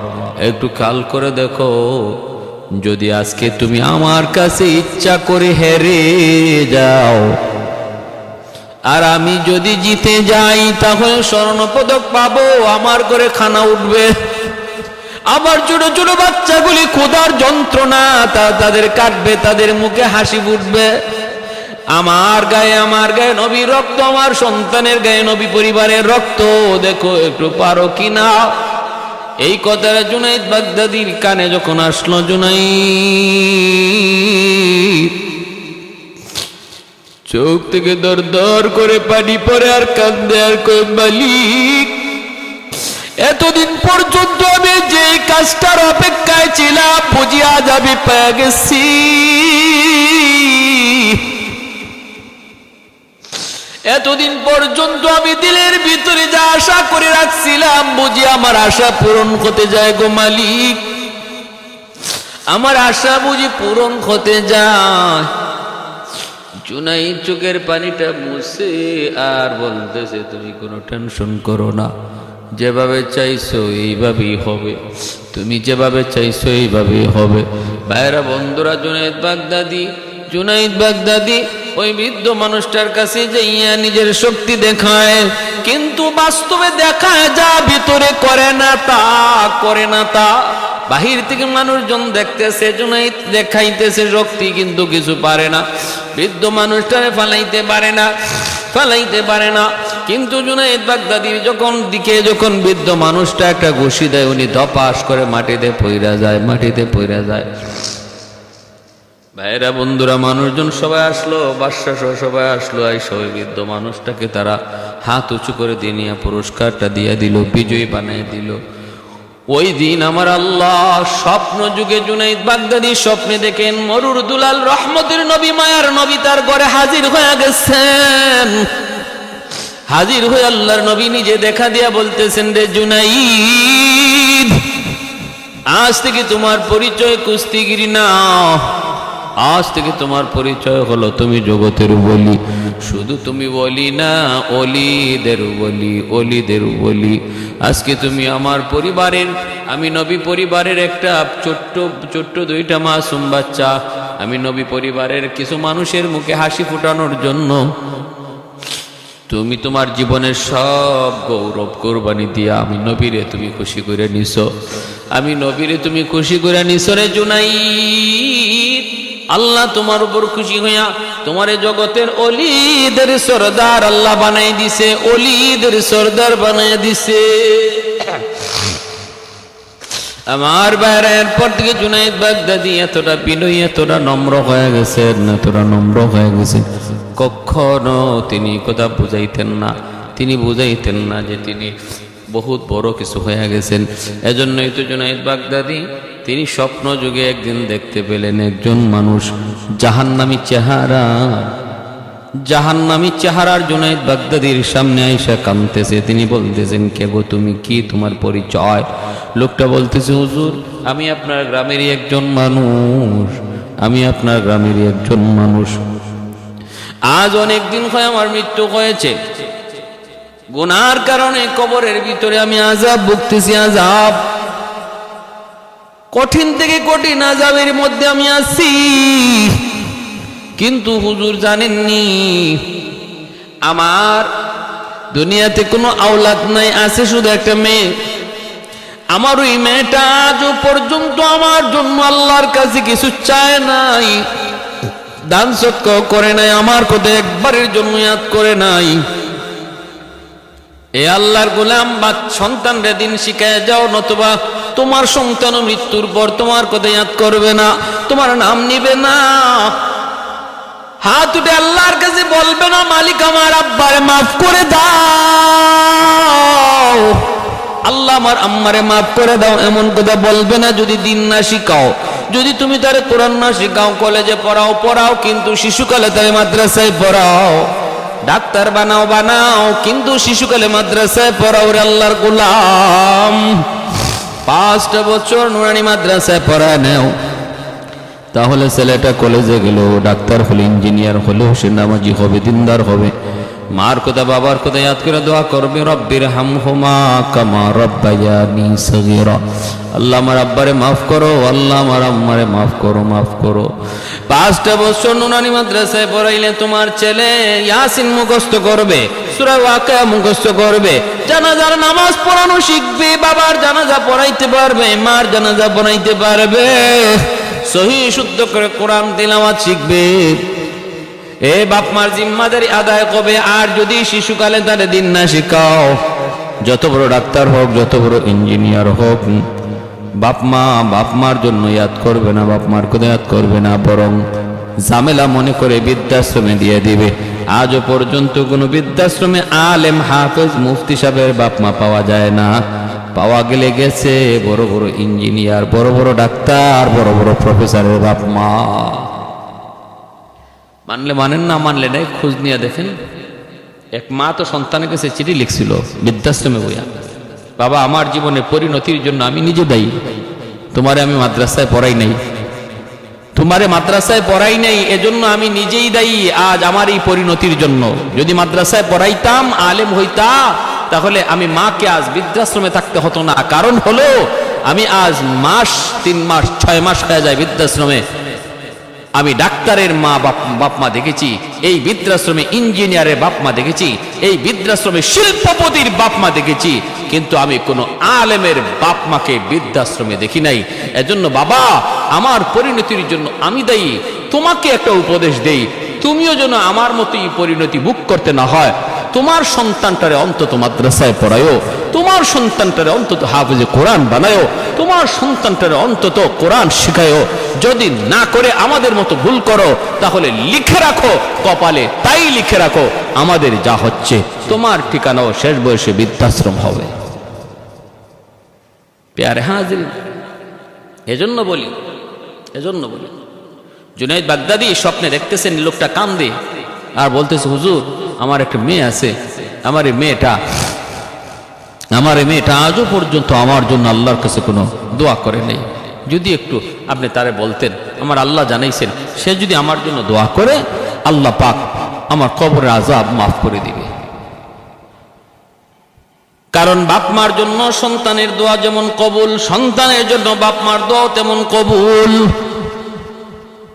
একটু খেয়াল করে দেখো, যদি আজকে তুমি আমার কাছে ইচ্ছা করে হেরে যাও আর আমি যদি জিতে যাই তাহলে স্বর্ণপদক পাবো, আমার করে খানা উঠবে, আবার ছোট ছোট বাচ্চাগুলি ক্ষুধার যন্ত্রণা তাদের কাটবে, তাদের মুখে হাসি ফুটবে। আমার গায়ে নবীর রক্ত, আমার সন্তানের গায়ে নবী পরিবারের রক্ত, দেখো একটু পারো কিনা? এই কথাটা জুনাইদ বাগদাদির কানে যখন আসলো, জুনাইদ চোখ থেকে দর দর করে পানি পড়ে আর কান্দে আর কয়, মালিক এতদিন পর্যন্ত আমি যে কাজটার অপেক্ষায় ছিলাম বুঝি আজ আমি পেয়ে গেছি। এতদিন পর্যন্ত আমি দিলের ভিতরে যা আশা করে রাখছিলাম বুঝি আমার আশা পূরণ হতে যায় গো মালিক, আমার আশা বুঝি পূরণ হতে যায়। জুনাইদ চোখের পানিটা মুছে আর বলতেছে, তুমি কোনো টেনশন করো না, যেভাবে চাইছো এইভাবেই হবে, তুমি যেভাবে চাইছো এইভাবেই হবে। ভাইরা বন্ধুরা, জুনাইদ বাগদাদি ওই বৃদ্ধ মানুষটার কাছে যাইয়া নিজের শক্তি দেখায়, কিন্তু বাস্তবে দেখায় যা ভিতরে করে না তা। বাহির থেকে মানুষজন দেখতেছে জুনাইদ দেখাইতেছে শক্তি, কিন্তু কিছু পারে না, বৃদ্ধ মানুষটারে ফালাইতে পারে না। কিন্তু জুনাইদ বাগদাদি যখন বৃদ্ধ মানুষটা একটা ঘুষি দেয়, উনি ধপাস করে মাটিতে পইরা যায়। ভাইরা বন্ধুরা, মানুষজন সবাই আসলো, বাদশা সহ সবাই আসলো, ওই বৃদ্ধ মানুষটাকে তারা হাত উঁচু করে দিয়ে নিয়ে পুরস্কারটা দিয়ে দিল, বিজয়ী বানিয়ে দিল। ওই দিন আমার আল্লাহ স্বপ্ন যুগে জুনাইদ বাগদাদি স্বপ্নে দেখেন মরুর দুলাল রহমতের নবী, মায়ার নবী তার ঘরে হাজির হয়ে গেছেন। হাজির হয়ে আল্লাহর নবী নিজে দেখা দিয়া বলতেছেন, রে জুনাইদ, আজ থেকে তোমার পরিচয় কুস্তিগিরি না, আজ থেকে তোমার পরিচয় হলো তুমি জগতের বলি। শুধু তুমি বলি না, অলিদের বলি। আজকে তুমি আমার পরিবারের, আমি নবী পরিবারের একটা ছোট্ট দুইটা মাসুম বাচ্চা, আমি নবী পরিবারের কিছু মানুষের মুখে হাসি ফুটানোর জন্য তুমি তোমার জীবনের সব গৌরব কোরবানি দিয়া আমি নবীরে তুমি খুশি করে নিছো, রে জুনাইদ। আল্লাহ তোমার উপর খুশি হইয়া তোমারে জগতের অলিদের সরদার আল্লাহ বানাই দিছে, অলিদের সরদার বানাই দিছে। আমার বাইরে এরপর থেকে জুনাইদ বাগদাদি এতটা বিনয়ী, এতটা নম্র হয়ে গেছেন, কখনো তিনি কথা বুঝাইতেন না যে তিনি বহুত বড় কিছু হয়ে গেছেন। এজন্যই তো জুনাইদ বাগদাদি তিনি স্বপ্ন যুগে একদিন দেখতে পেলেন একজন মানুষ জাহান্নামী চেহারার জুনাইদ বাগদাদির সামনে আইসা কাঁদতেছে। তিনি বলতেছেন, কে গো তুমি, কি তোমার পরিচয়? লোকটা বলতেছে, হুজুর, আমি আপনার গ্রামেরই একজন মানুষ, আজ অনেক দিন হয় আমার মৃত্যু হয়েছে, গুনার কারণে কবরের ভিতরে আমি আযাব ভুগতেছি, কঠিন থেকে কঠিন আযাবের মধ্যে আমি আছি। কিন্তু হুজুর জানেননি, আমার দুনিয়াতে কোনো আওলাদ নাই, আছে শুধু একটা মেয়ে। আমার ওই মেয়েটা আজও পর্যন্ত আমার জন্য আল্লাহর কাছে কিছু চায় নাই, দান সদকা করে নাই, আমার কথা একবারের জন্য ইয়াদ করে নাই। এ আল্লাহর গোলাম, বা সন্তানরে দিন শিখায় যাও, নতুবা তোমার সন্তান মৃত্যুর পর তোমার কথা ইয়াদ করবে না, তোমার নাম নিবে না, হাত উঠে আল্লাহর কাছে বলবে না, মালিক আমার আব্বারে মাফ করে দাও, আল্লাহ আমার আম্মারে মাফ করে দাও, এমন কথা বলবে না যদি দিন না শিখাও। যদি তুমি তারে কোরআন না শিখাও, কলেজে পড়াও, কিন্তু শিশুকালে তারে মাদ্রাসায় পড়াও, ডাক্তার বানাও, কিন্তু শিশুকালে মাদ্রাসায় পড়াও। রে আল্লাহর গোলাম, 5টা বছর নুরানি মাদ্রাসায় পড়ায় নেও, তাহলে ছেলেটা কলেজে গেল, ডাক্তার হলে, ইঞ্জিনিয়ার হলেও সে নামাজি হবে, দিনদার হবে। মার কথা বাবার কথা ইয়াদ করে দোয়া করবে, রব্বির হামহুমা কামা রব্বায়ানি সগীরা। আল্লাহ আমার আব্বারে মাফ করো, আল্লাহ আমার আম্মারে মাফ করো। 5টা বছর নুরানি মাদ্রাসায় পড়াইলে তোমার ছেলে ইয়াসিন মুখস্থ করবে, সূরা ওয়াকিয়া মুখস্থ করবে, জানাজার নামাজ পড়ানো শিখবে, বাবার জানাজা পড়াইতে পারবে, মার জানাজা পড়াইতে পারবে, সহি শুদ্ধ করে কোরআন তিলাওয়াত শিখবে। এ বাপ মার জিম্মাদারি আদায় করবে। আর যদি শিশুকালে তারে দিন না শিখাও, যত বড় ডাক্তার হোক, যত বড় ইঞ্জিনিয়ার হোক, বাপ মার জন্য ইয়াদ করবে না, বাপ মার কথা ইয়াদ করবে না, বরং ঝামেলা মনে করে বৃদ্ধাশ্রমে দিয়ে দিবে। আজও পর্যন্ত কোনো বৃদ্ধাশ্রমে আলেম, হাফেজ, মুফতি সাহেবের বাপ মা পাওয়া যায় না। পাওয়া গেলে গেছে বড় বড় ইঞ্জিনিয়ার, বড় বড় ডাক্তার, বড় বড় প্রফেসরের বাপ মা। মানলে মানেন, না মানলে নাই, খোঁজ নিয়ে দেখেন। এক মা তো সন্তানের কাছে চিঠি লিখছিল বৃদ্ধাশ্রমে বইয়া, বাবা আমার জীবনের পরিণতির জন্য আমি নিজে দায়ী, তোমারে আমি মাদ্রাসায় পড়াই নাই, তোমারে মাদ্রাসায় পড়াই নাই, এজন্য আমি নিজেই দায়ী আজ আমার এই পরিণতির জন্য। যদি মাদ্রাসায় পড়াইতাম, আলেম হইতা, তাহলে আমি মাকে আজ বৃদ্ধাশ্রমে থাকতে হতো না। কারণ হলো আমি আজ 3 মাস 6 মাস হয়ে যায় বৃদ্ধাশ্রমে। আমি ডাক্তারের বাপ মা দেখেছি, এই বৃদ্ধাশ্রমে ইঞ্জিনিয়ারের বাপ মা দেখেছি, এই বৃদ্ধাশ্রমে শিল্পপতির বাপ মা দেখেছি, কিন্তু আমি কোনো আলেমের বাপ মাকে বৃদ্ধাশ্রমে দেখি নাই। এজন্য বাবা, আমার পরিণতির জন্য আমি দায়ী। তোমাকে একটা উপদেশ দেই, তুমিও যেন আমার মতোই পরিণতি ভোগ করতে না হয়। তোমার সন্তানটারে অন্তত মাদ্রাসায় পড়ায়ো, তোমার সন্তানটারে অন্তত হাফেজে কোরআন বানায়ো, তোমার সন্তানটারে অন্তত কোরআন শেখায়ো। যদি না করে আমাদের মতো ভুল করো, তাহলে লিখে রাখো কপালে, তাই লিখে রাখো আমাদের যা হচ্ছে তোমার ঠিকানাও শেষ বয়সে বৃদ্ধাশ্রম হবে। প্যারে হাজির, এজন্য বলি জুনাইদ বাগদাদি স্বপ্নে দেখতেছেন লোকটা কান্দে আর বলতেছে, হুজুর আমার একটা মেয়ে আছে, আমার এই মেয়েটা আজও পর্যন্ত আমার জন্য আল্লাহর কাছে কোনো দোয়া করে নেই। যদি একটু আপনি তারে বলতেন, আমার আল্লাহ জানাইছেন সে যদি আমার জন্য দোয়া করে, আল্লাহ পাক আমার কবরের আযাব মাফ করে দিবে। কারণ বাপ মার জন্য সন্তানের দোয়া যেমন কবুল, সন্তানের জন্য বাপ মার দোয়া তেমন কবুল।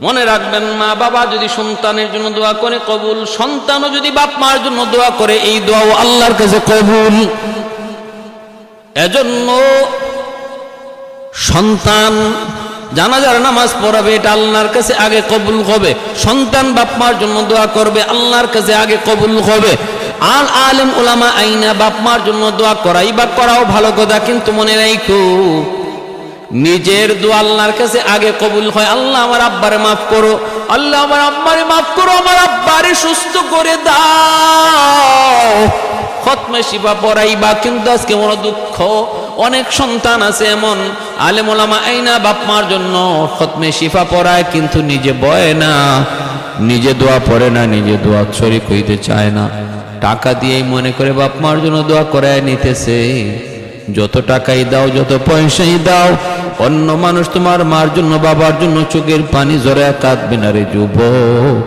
মনে রাখবেন, মা বাবা যদি সন্তানের জন্য দোয়া করে কবুল, সন্তানও যদি বাপ মার জন্য দোয়া করে এই দোয়াও আল্লাহর কাছে কবুল। এজন্য সন্তান জানাজার নামাজ পড়াবে, এটা আল্লাহর কাছে আগে কবুল হবে। সন্তান বাপ মার জন্য দোয়া করবে, আল্লাহর কাছে আগে কবুল হবে। আর আলেম ওলামা আইনা বাপ মার জন্য দোয়া করাই বা করাও ভালো কথা, কিন্তু মনে রাখো নিজের দোয়া আল্লাহর কাছে আগে কবুল হয়। আল্লাহ আমার আব্বারে মাফ করো, আল্লাহ আমার আব্বারে মাফ করো, আমার আব্বারে সুস্থ করে দাও, খতমে শিফা পড়াইবা। কিন্তু আজকে বড় দুঃখ, অনেক সন্তান আছে এমন আলেম ওলামা আইনা বাপ মার জন্য খতমে শিফা পড়ায়, কিন্তু নিজে বয় না, নিজে দোয়া পড়ে না, নিজে দোয়া শরীক হইতে চায় না। টাকা দিয়েই মনে করে বাপ মার জন্য দোয়া করায় নিতেছে। যত টাকাই দাও, যত পয়সাই দাও, অন্য মানুষ তোমার মার জন্য বাবার জন্য চোখের পানি জড়ায় কাঁদবে না রে যুবক।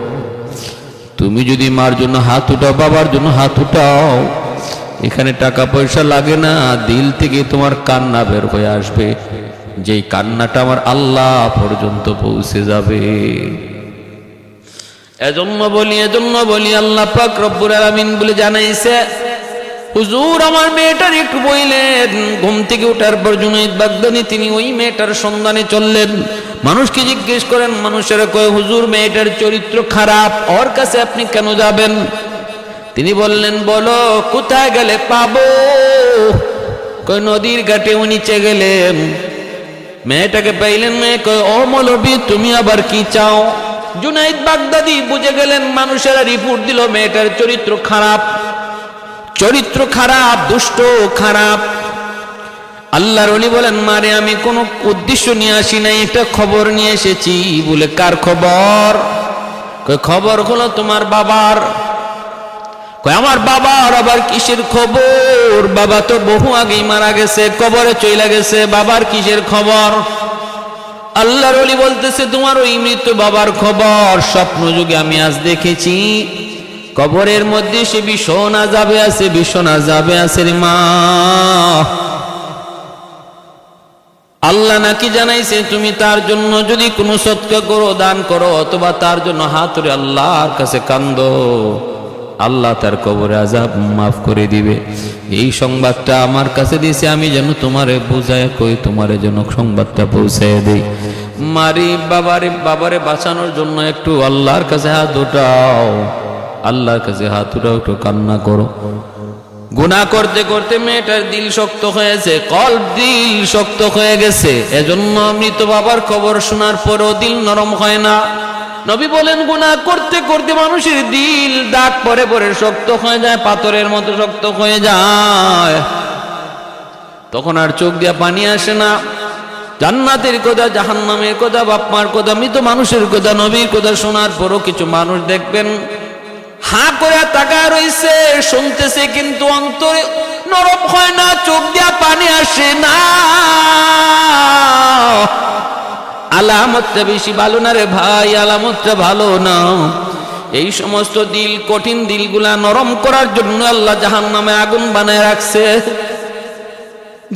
তুমি যদি মার জন্য হাত উঠাও, বাবার জন্য হাত উঠাও, এখানে টাকা পয়সা লাগে না, দিল থেকে তোমার কান্না বের হয়ে আসবে, যেই কান্নাটা আমার আল্লাহ পর্যন্ত পৌঁছে যাবে। এজন্য বলি আল্লাহ পাক রব্বুল আলামিন বলে জানাইছে, হুজুর আমার মেয়েটার একটু বইলেন। ঘুম থেকে ওঠার পর জুনাইদ বাগদাদি তিনি ওই মেয়েটার সন্ধানে চললেন। মানুষকে জিজ্ঞেস করেন, মানুষেরা কয় হুজুর মেয়েটার চরিত্র খারাপ, ওর কাছে আপনি কেন যাবেন? তিনি বললেন, বলো কোথায় গেলে পাবো? কয় নদীর ঘাটে নিচে গেলেন। মেয়েটাকে পাইলেন, মেয়ে কয় ও মৌলবী তুমি আবার কি চাও? জুনাইদ বাগদাদি বুঝে গেলেন, মানুষেরা রিপোর্ট দিল মেয়েটার চরিত্র খারাপ, দুষ্ট, খারাপ। আল্লাহর ওলি বলেন, মারে আমি কোন উদ্দেশ্য নিয়ে আসি নাই, একটা খবর নিয়ে এসেছি। বলে কার খবর? কয় খবর হলো তোমার বাবার। কয় আমার বাবার আবার কিসের খবর? বাবা তো বহু আগেই মারা গেছে, কবরে চইলা গেছে, বাবার কিসের খবর? আল্লাহর ওলি বলতেছে, তোমার ওই মৃত বাবার খবর স্বপ্ন যুগে আমি আজ দেখেছি। কবরের মধ্যে সে ভীষণ আযাবে আছে রে মা। আল্লাহ নাকি জানাইছে, তুমি তার জন্য যদি কোনো সদকা করো, দান করো, অথবা তার জন্য হাত ধরে আল্লাহর কাছে কান্দো, আল্লাহ তার কবরে আযাব মাফ করে দিবে। এই সংবাদটা আমার কাছে দিয়েছে, আমি যেন তোমারে বুঝায় কই, তোমারে যেন সংবাদটা পৌঁছায় দেই। মারি বাবারে বাঁচানোর জন্য একটু আল্লাহর কাছে হাত উঠাও, আল্লাহর কাছে হাত উঠাও, একটু কান্না করো। গুনাহ করতে করতে মেয়েটার দিল শক্ত হয়েছে, দিল শক্ত হয়ে গেছে। এজন্য মৃত বাবার খবর শোনার পরেও দিল নরম হয় না। নবী বলেন, গুনাহ করতে করতে মানুষের দিল দাগ পরে পরে শক্ত হয়ে যায়, পাথরের মতো শক্ত হয়ে যায়। তখন আর চোখ দিয়ে পানি আসে না। জান্নাতের কথা, জাহান্নামের কথা, বাপ মার কথা, মৃত মানুষের কথা, নবীর কথা শোনার পরও কিছু মানুষ দেখবেন হাঁ করে তাকায় রইছে, শুনতেছে, কিন্তু অন্তরে নরম হয় না, চোখ দিয়া পানি আসে না। আলামতটা বেশি ভালো না রে ভাই, আলামতটা ভালো না। এই সমস্ত দিল, কঠিন দিলগুলা নরম করার জন্য আল্লাহ জাহান্নামে আগুন বানায় রাখছে।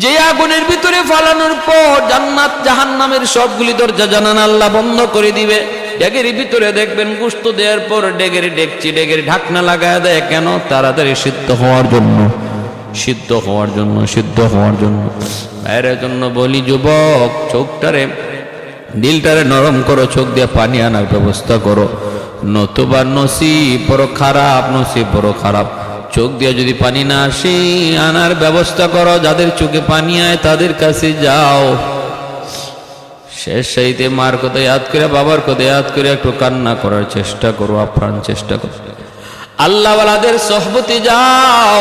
যে আগুনের ভিতরে ফালানোর পর জান্নাত জাহান্নামের সবগুলি দরজা জানান আল্লাহ বন্ধ করে দিবে। ডেগের ভিতরে দেখবেন গোশত দেওয়ার পর ডেগের ডেকচি, ডেগের ঢাকনা লাগায় দেয় কেন? তাড়াতাড়ি সিদ্ধ হওয়ার জন্য, সিদ্ধ হওয়ার জন্য, সিদ্ধ হওয়ার জন্য। এর জন্য বলি যুবক, চোখটারে, দিলটারে নরম করো, চোখ দিয়ে পানি আনার ব্যবস্থা করো, নতুবা নসিব বড় খারাপ, নসিব বড় খারাপ। চোখ দিয়ে যদি পানি না আসে, আনার ব্যবস্থা করো। যাদের চোখে পানি আয় তাদের কাছে যাও। শেষ সাইতে মার কথা ইয়াদ করে, বাবার কথা ইয়াদ করে একটু কান্না করার চেষ্টা করো, আপ্রাণ চেষ্টা করো। আল্লাহওয়ালাদের সোহবতে যাও।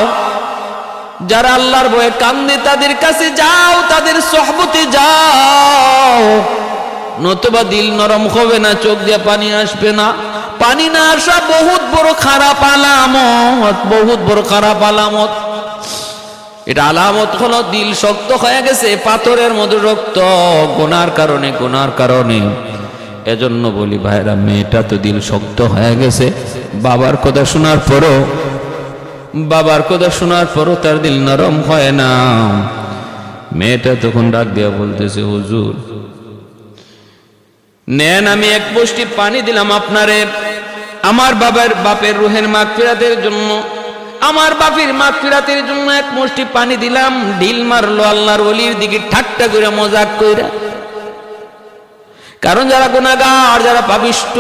যারা আল্লাহর ভয়ে কান্দে তাদের কাছে যাও, তাদের সোহবতে যাও। নতুবা দিল নরম হবে না, চোখ দিয়ে পানি আসবে না। পানি না আসা বহুত বড় খারাপ আলামত, বহুত বড় খারাপ আলামত। এটা আলামত হলো দিল শক্ত হয়ে গেছে, পাথরের মতো রক্ত, গুনার কারণে, গুনার কারণে। এজন্য বলি ভাইরা, মেয়েটা তো দিল শক্ত হয়ে গেছে, বাবার কথা শোনার পরও, বাবার কথা শোনার পরও তার দিল নরম হয় না। মেয়েটা তখন ডাক দিয়া বলতেছে, হুজুর নেন, আমি এক বষ্টি পানি দিলাম আপনারে, আমার বাপের রুহের মাগফিরাতের জন্য, আমার বাপের মাগফিরাতের জন্য এক মুষ্টি পানি দিলাম। ঢিল মারলো আল্লাহর ওলির দিকে ঠাট্টা করে, মজাক কইরা। কারণ যারা গুনাহগার, যারা পাপিষ্ট,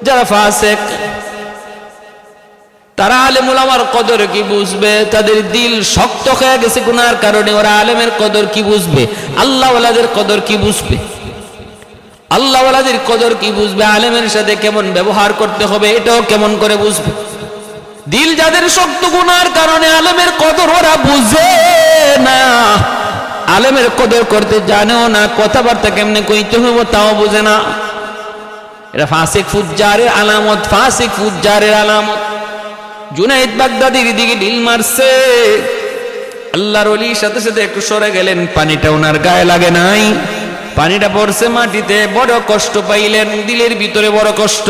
যারা ফাসিক, তারা আলেম ওলামার কদর কি বুঝবে? তাদের দিল শক্ত হয়ে গেছে গুনার কারণে। ওরা আলেমের কদর কি বুঝবে? আল্লাহওয়ালাদের কদর কি বুঝবে? আল্লাহওয়ালাদের কদর কি বুঝবে? আলেমের সাথে কেমন ব্যবহার করতে হবে এটাও কেমন করে বুঝবে? দিল যাদের শক্ত, গুনার কারণে আলেমের কদর ওরা বুঝে না, আলেমের কদর করতে জানেও না, কথাবার্তা কেমনে কইতে হবে তাও বুঝে না। এটা ফাসিক ফুজ্জারের আলামত, ফাসিক ফুজ্জারের আলামত। জুনাইদ বাগদাদির দিকে ঢিল মারছে, আল্লাহর ওলির সাথে সাথে একটু সরে গেলেন, পানিটা ওনার গায়ে লাগে নাই, পানিটা পড়ছে মাটিতে, বড় কষ্ট পাইলেন, দিলের ভিতরে বড় কষ্ট।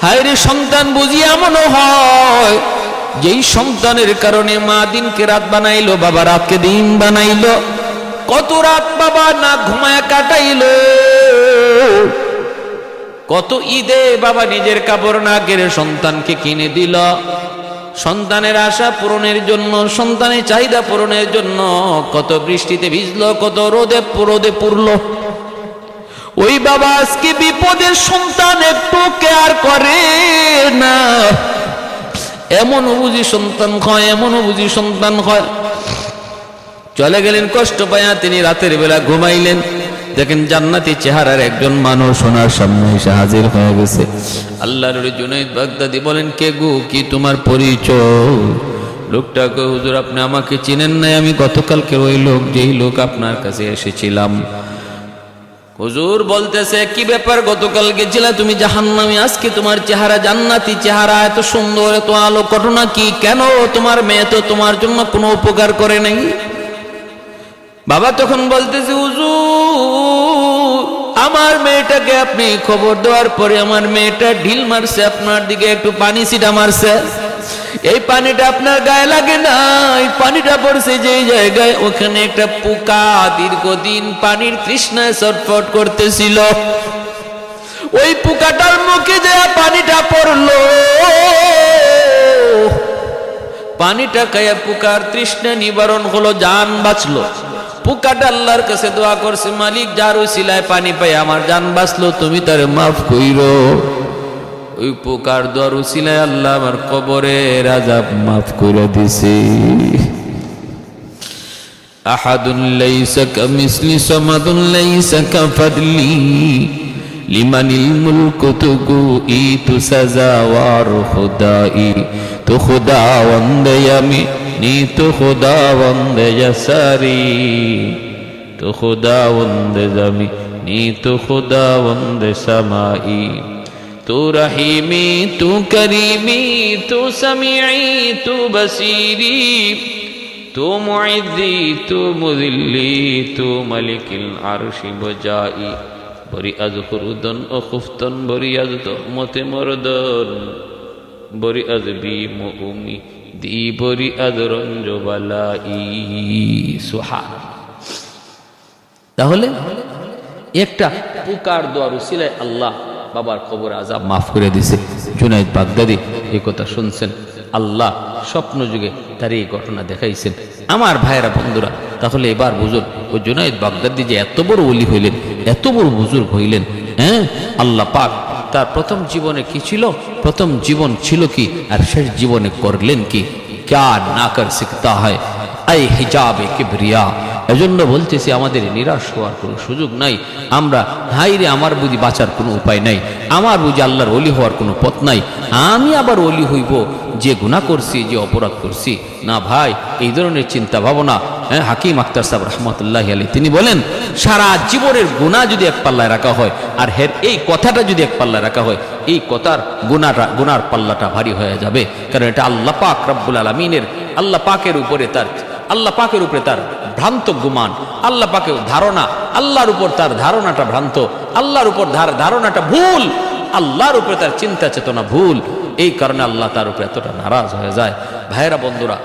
হায়রে সন্তান বুঝি এমনও হয়, যেই সন্তানের কারণে মা দিনকে রাত বানাইলো, বাবা রাতকে দিন বানাইলো। কত রাত বাবা না ঘুমায় কাটাইলো, কত ঈদে বাবা নিজের কাপড় না কেড়ে সন্তানকে কিনে দিল, সন্তানের আশা পূরণের জন্য, সন্তানের চাহিদা পূরণের জন্য কত বৃষ্টিতে ভিজলো, কত রোদে পুরলো। ওই বাবা আজকে বিপদের সন্তান একটু কেয়ার করে না। এমন বুঝি সন্তান হয়, এমন বুঝি সন্তান হয়। চলে গেলেন কষ্ট পাইয়া, তিনি রাতের বেলা ঘুমাইলেন, দেখেন জান্নাতি চেহারার একজন মানুষ ওনার সামনে এসে হাজির হয়ে গেছে। আল্লাহর ওলি জুনাইদ বাগদাদি বলেন, কে গো, কি তোমার পরিচয়? লোকটা কয়, হুজুর আপনি আমাকে চিনেন নাই, আমি গতকালকে ওই লোক, যেই লোক আপনার কাছে এসেছিলাম। হুজুর বলতেছে, কি ব্যাপার, গতকাল গেছিলা তুমি জাহান্নামে, আজকে তোমার চেহারা জান্নাতি চেহারা, এত সুন্দর, এত আলো, ঘটনা কি? কেন? তোমার মেয়ে তো তোমার জন্য কোনো উপকার করে নাই। বাবা তখন বলতেছে, হুজুর আমার মেয়েটাকে আপনি খবর দেওয়ার পরে আমার মেয়েটা ঢিল মারছে, আপনার দিকে একটু পানি ছিটা মারছে, এই পানিটা আপনার গায়ে লাগে না, এই পানিটা পড়ছে যে জায়গায়, ওখানে একটা পোকা দীর্ঘদিন পানির তৃষ্ণায় ছটফট করতেছিল, ওই পোকাটার মুখে যে পানিটা পড়লো, পানিটা খাইয়া পোকার তৃষ্ণা নিবারণ হলো, জান বাঁচলো। পোকাটা আল্লাহর কাছে দোয়া করছে, মালিক যার উসিলায় পানি পাই আমার জান বাঁচলো, তুমি তারে মাফ কইরো। ওই পোকার দোয়ার উসিলায় আল্লাহ আমার কবরের আযাব মাফ করে দিছে। আহাদুন লাইসা কামিসলি সামাদুন লাইসা কাফাদলি লিমানিল মুলকু তুগু ইতু সাজাওয়ার খুদাই তো খুদাওয়ান্দে আমি नी तो खुदावंद यसारी तो खुदावंद जमी नी तो खुदावंद समाई तू रहीमी तू करीमी तू समीई तू बसीरी तू मुइद्दी तू मुदिल्ली तू मलिकिल अर्श बजाई বরি আজ হুরুদন ও খুফতন বরি আজ তহমতে মরদন বরি আজ বিমি দি বরি আজ রঞ্জবালাই সুহান। তাহলে একটা পুকার দোয়ার উসিলায় আল্লাহ বাবার কবর আযাব মাফ করে দিছে। জুনায়েদ বাগদাদি এই কথা শুনছেন, আল্লাহ স্বপ্ন যুগে তার এই ঘটনা দেখাইছেন। আমার ভাইয়েরা বন্ধুরা, তাহলে এবার বুঝুন ও জুনায়েদ বাগদাদি যে এত বড় ওলি হইলেন, এত বড় বুজুর্গ হইলেন, হ্যাঁ, আল্লাহ পাক তার প্রথম জীবনে কি ছিল, প্রথম জীবন ছিল কি, আর শেষ জীবনে করলেন কি, ক্যা না কর শিখতা হয় আই হিজাবে কিবরিয়া। এজন্য বলতেছি আমাদের নিরাশ হওয়ার কোনো সুযোগ নাই। আমরা হাইরে আমার বুঝি বাঁচার কোনো উপায় নাই, আমার বুঝি আল্লাহর ওলি হওয়ার কোনো পথ নাই, আমি আবার ওলি হইব যে গুনাহ করছি, যে অপরাধ করছি, না ভাই, এই ধরনের চিন্তা ভাবনা। হাকিম আখতার সাহেব রহমতুল্লাহ আলী তিনি বলেন, সারা জীবনের গুনাহ যদি এক পাল্লায় রাখা হয় আর হের এই কথাটা যদি এক পাল্লায় রাখা হয়, এই কথার গুনার পাল্লাটা ভারী হয়ে যাবে। কারণ এটা আল্লাহ পাক রব্বুল আলামিনের, আল্লাহ পাকের উপরে তার ভ্রান্ত গুমান, আল্লাহ পাকের ধারণা, আল্লাহর উপর তার ধারণাটা ভ্রান্ত, আল্লাহর উপর ধারণাটা ভুল, আল্লাহর উপরে তার চিন্তা চেতনা ভুল। এই কারণে আল্লাহ তার উপরে এতটা নারাজ হয়ে যায়। ভাইয়েরা বন্ধুরা,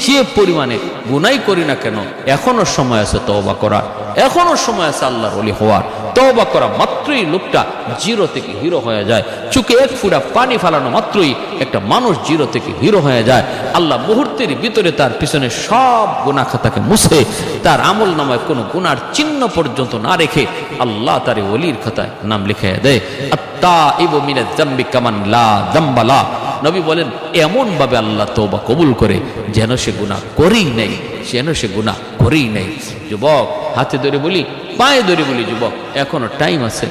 যে পরিমাণে গুনাই করি না কেন, এখনো সময় আছে তওবা করার, এখনো সময় আছে আল্লাহর ওলি হওয়ার। তওবা করা মাত্রই লোকটা জিরো থেকে হিরো হয়ে যায়। চোখে এক ফোঁটা পানি ফেলানো মাত্রই একটা মানুষ জিরো থেকে হিরো হয়ে যায়। আল্লাহ মুহূর্তের ভিতরে তার পিছনে সব গুনাহ খাতাকে মুছে তার আমল নামায় কোনো গুনার চিহ্ন পর্যন্ত না রেখে আল্লাহ তার ওলির খাতায় নাম লিখে দেয়। আত্তাইবু মিনাজ যামবি কামান লা যামবা লা। নবী বলেন, এমন ভাবে আল্লাহ তওবা কবুল করে যেন সে গুনাহ করেই নাই, যুবক, হাতে ধরে বলি, পায়ে ধরে বলি, যুবক, এখনো টাইম আছে।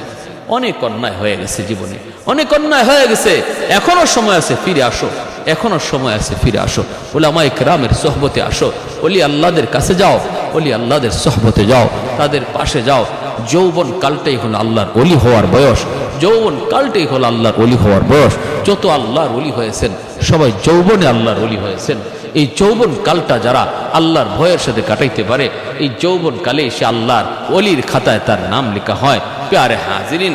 অনেক অন্যায় হয়ে গেছে জীবনে, অনেক অন্যায় হয়ে গেছে, এখনো সময় আছে, ফিরে আসো, এখনো সময় আছে, ফিরে আসো। উলামায়ে কেরামের সোহবতে আসো, ওলি আল্লাহদের কাছে যাও, ওলি আল্লাহদের সোহবতে যাও, তাদের পাশে যাও। যৌবন কালটাই হলো আল্লাহর ওলি হওয়ার বয়স, যৌবন কালটাই হলো আল্লাহর ওলি হওয়ার বয়স। যত আল্লাহর ওলি হয়েছেন সবাই যৌবনে আল্লাহর ওলি হয়েছেন। এই যৌবন কালটা যারা আল্লাহর ভয়ের সাথে কাটাইতে পারে, এই যৌবন কালে সে আল্লাহর ওলির খাতায় তার নাম লেখা হয়। প্যারে হাজিরিন,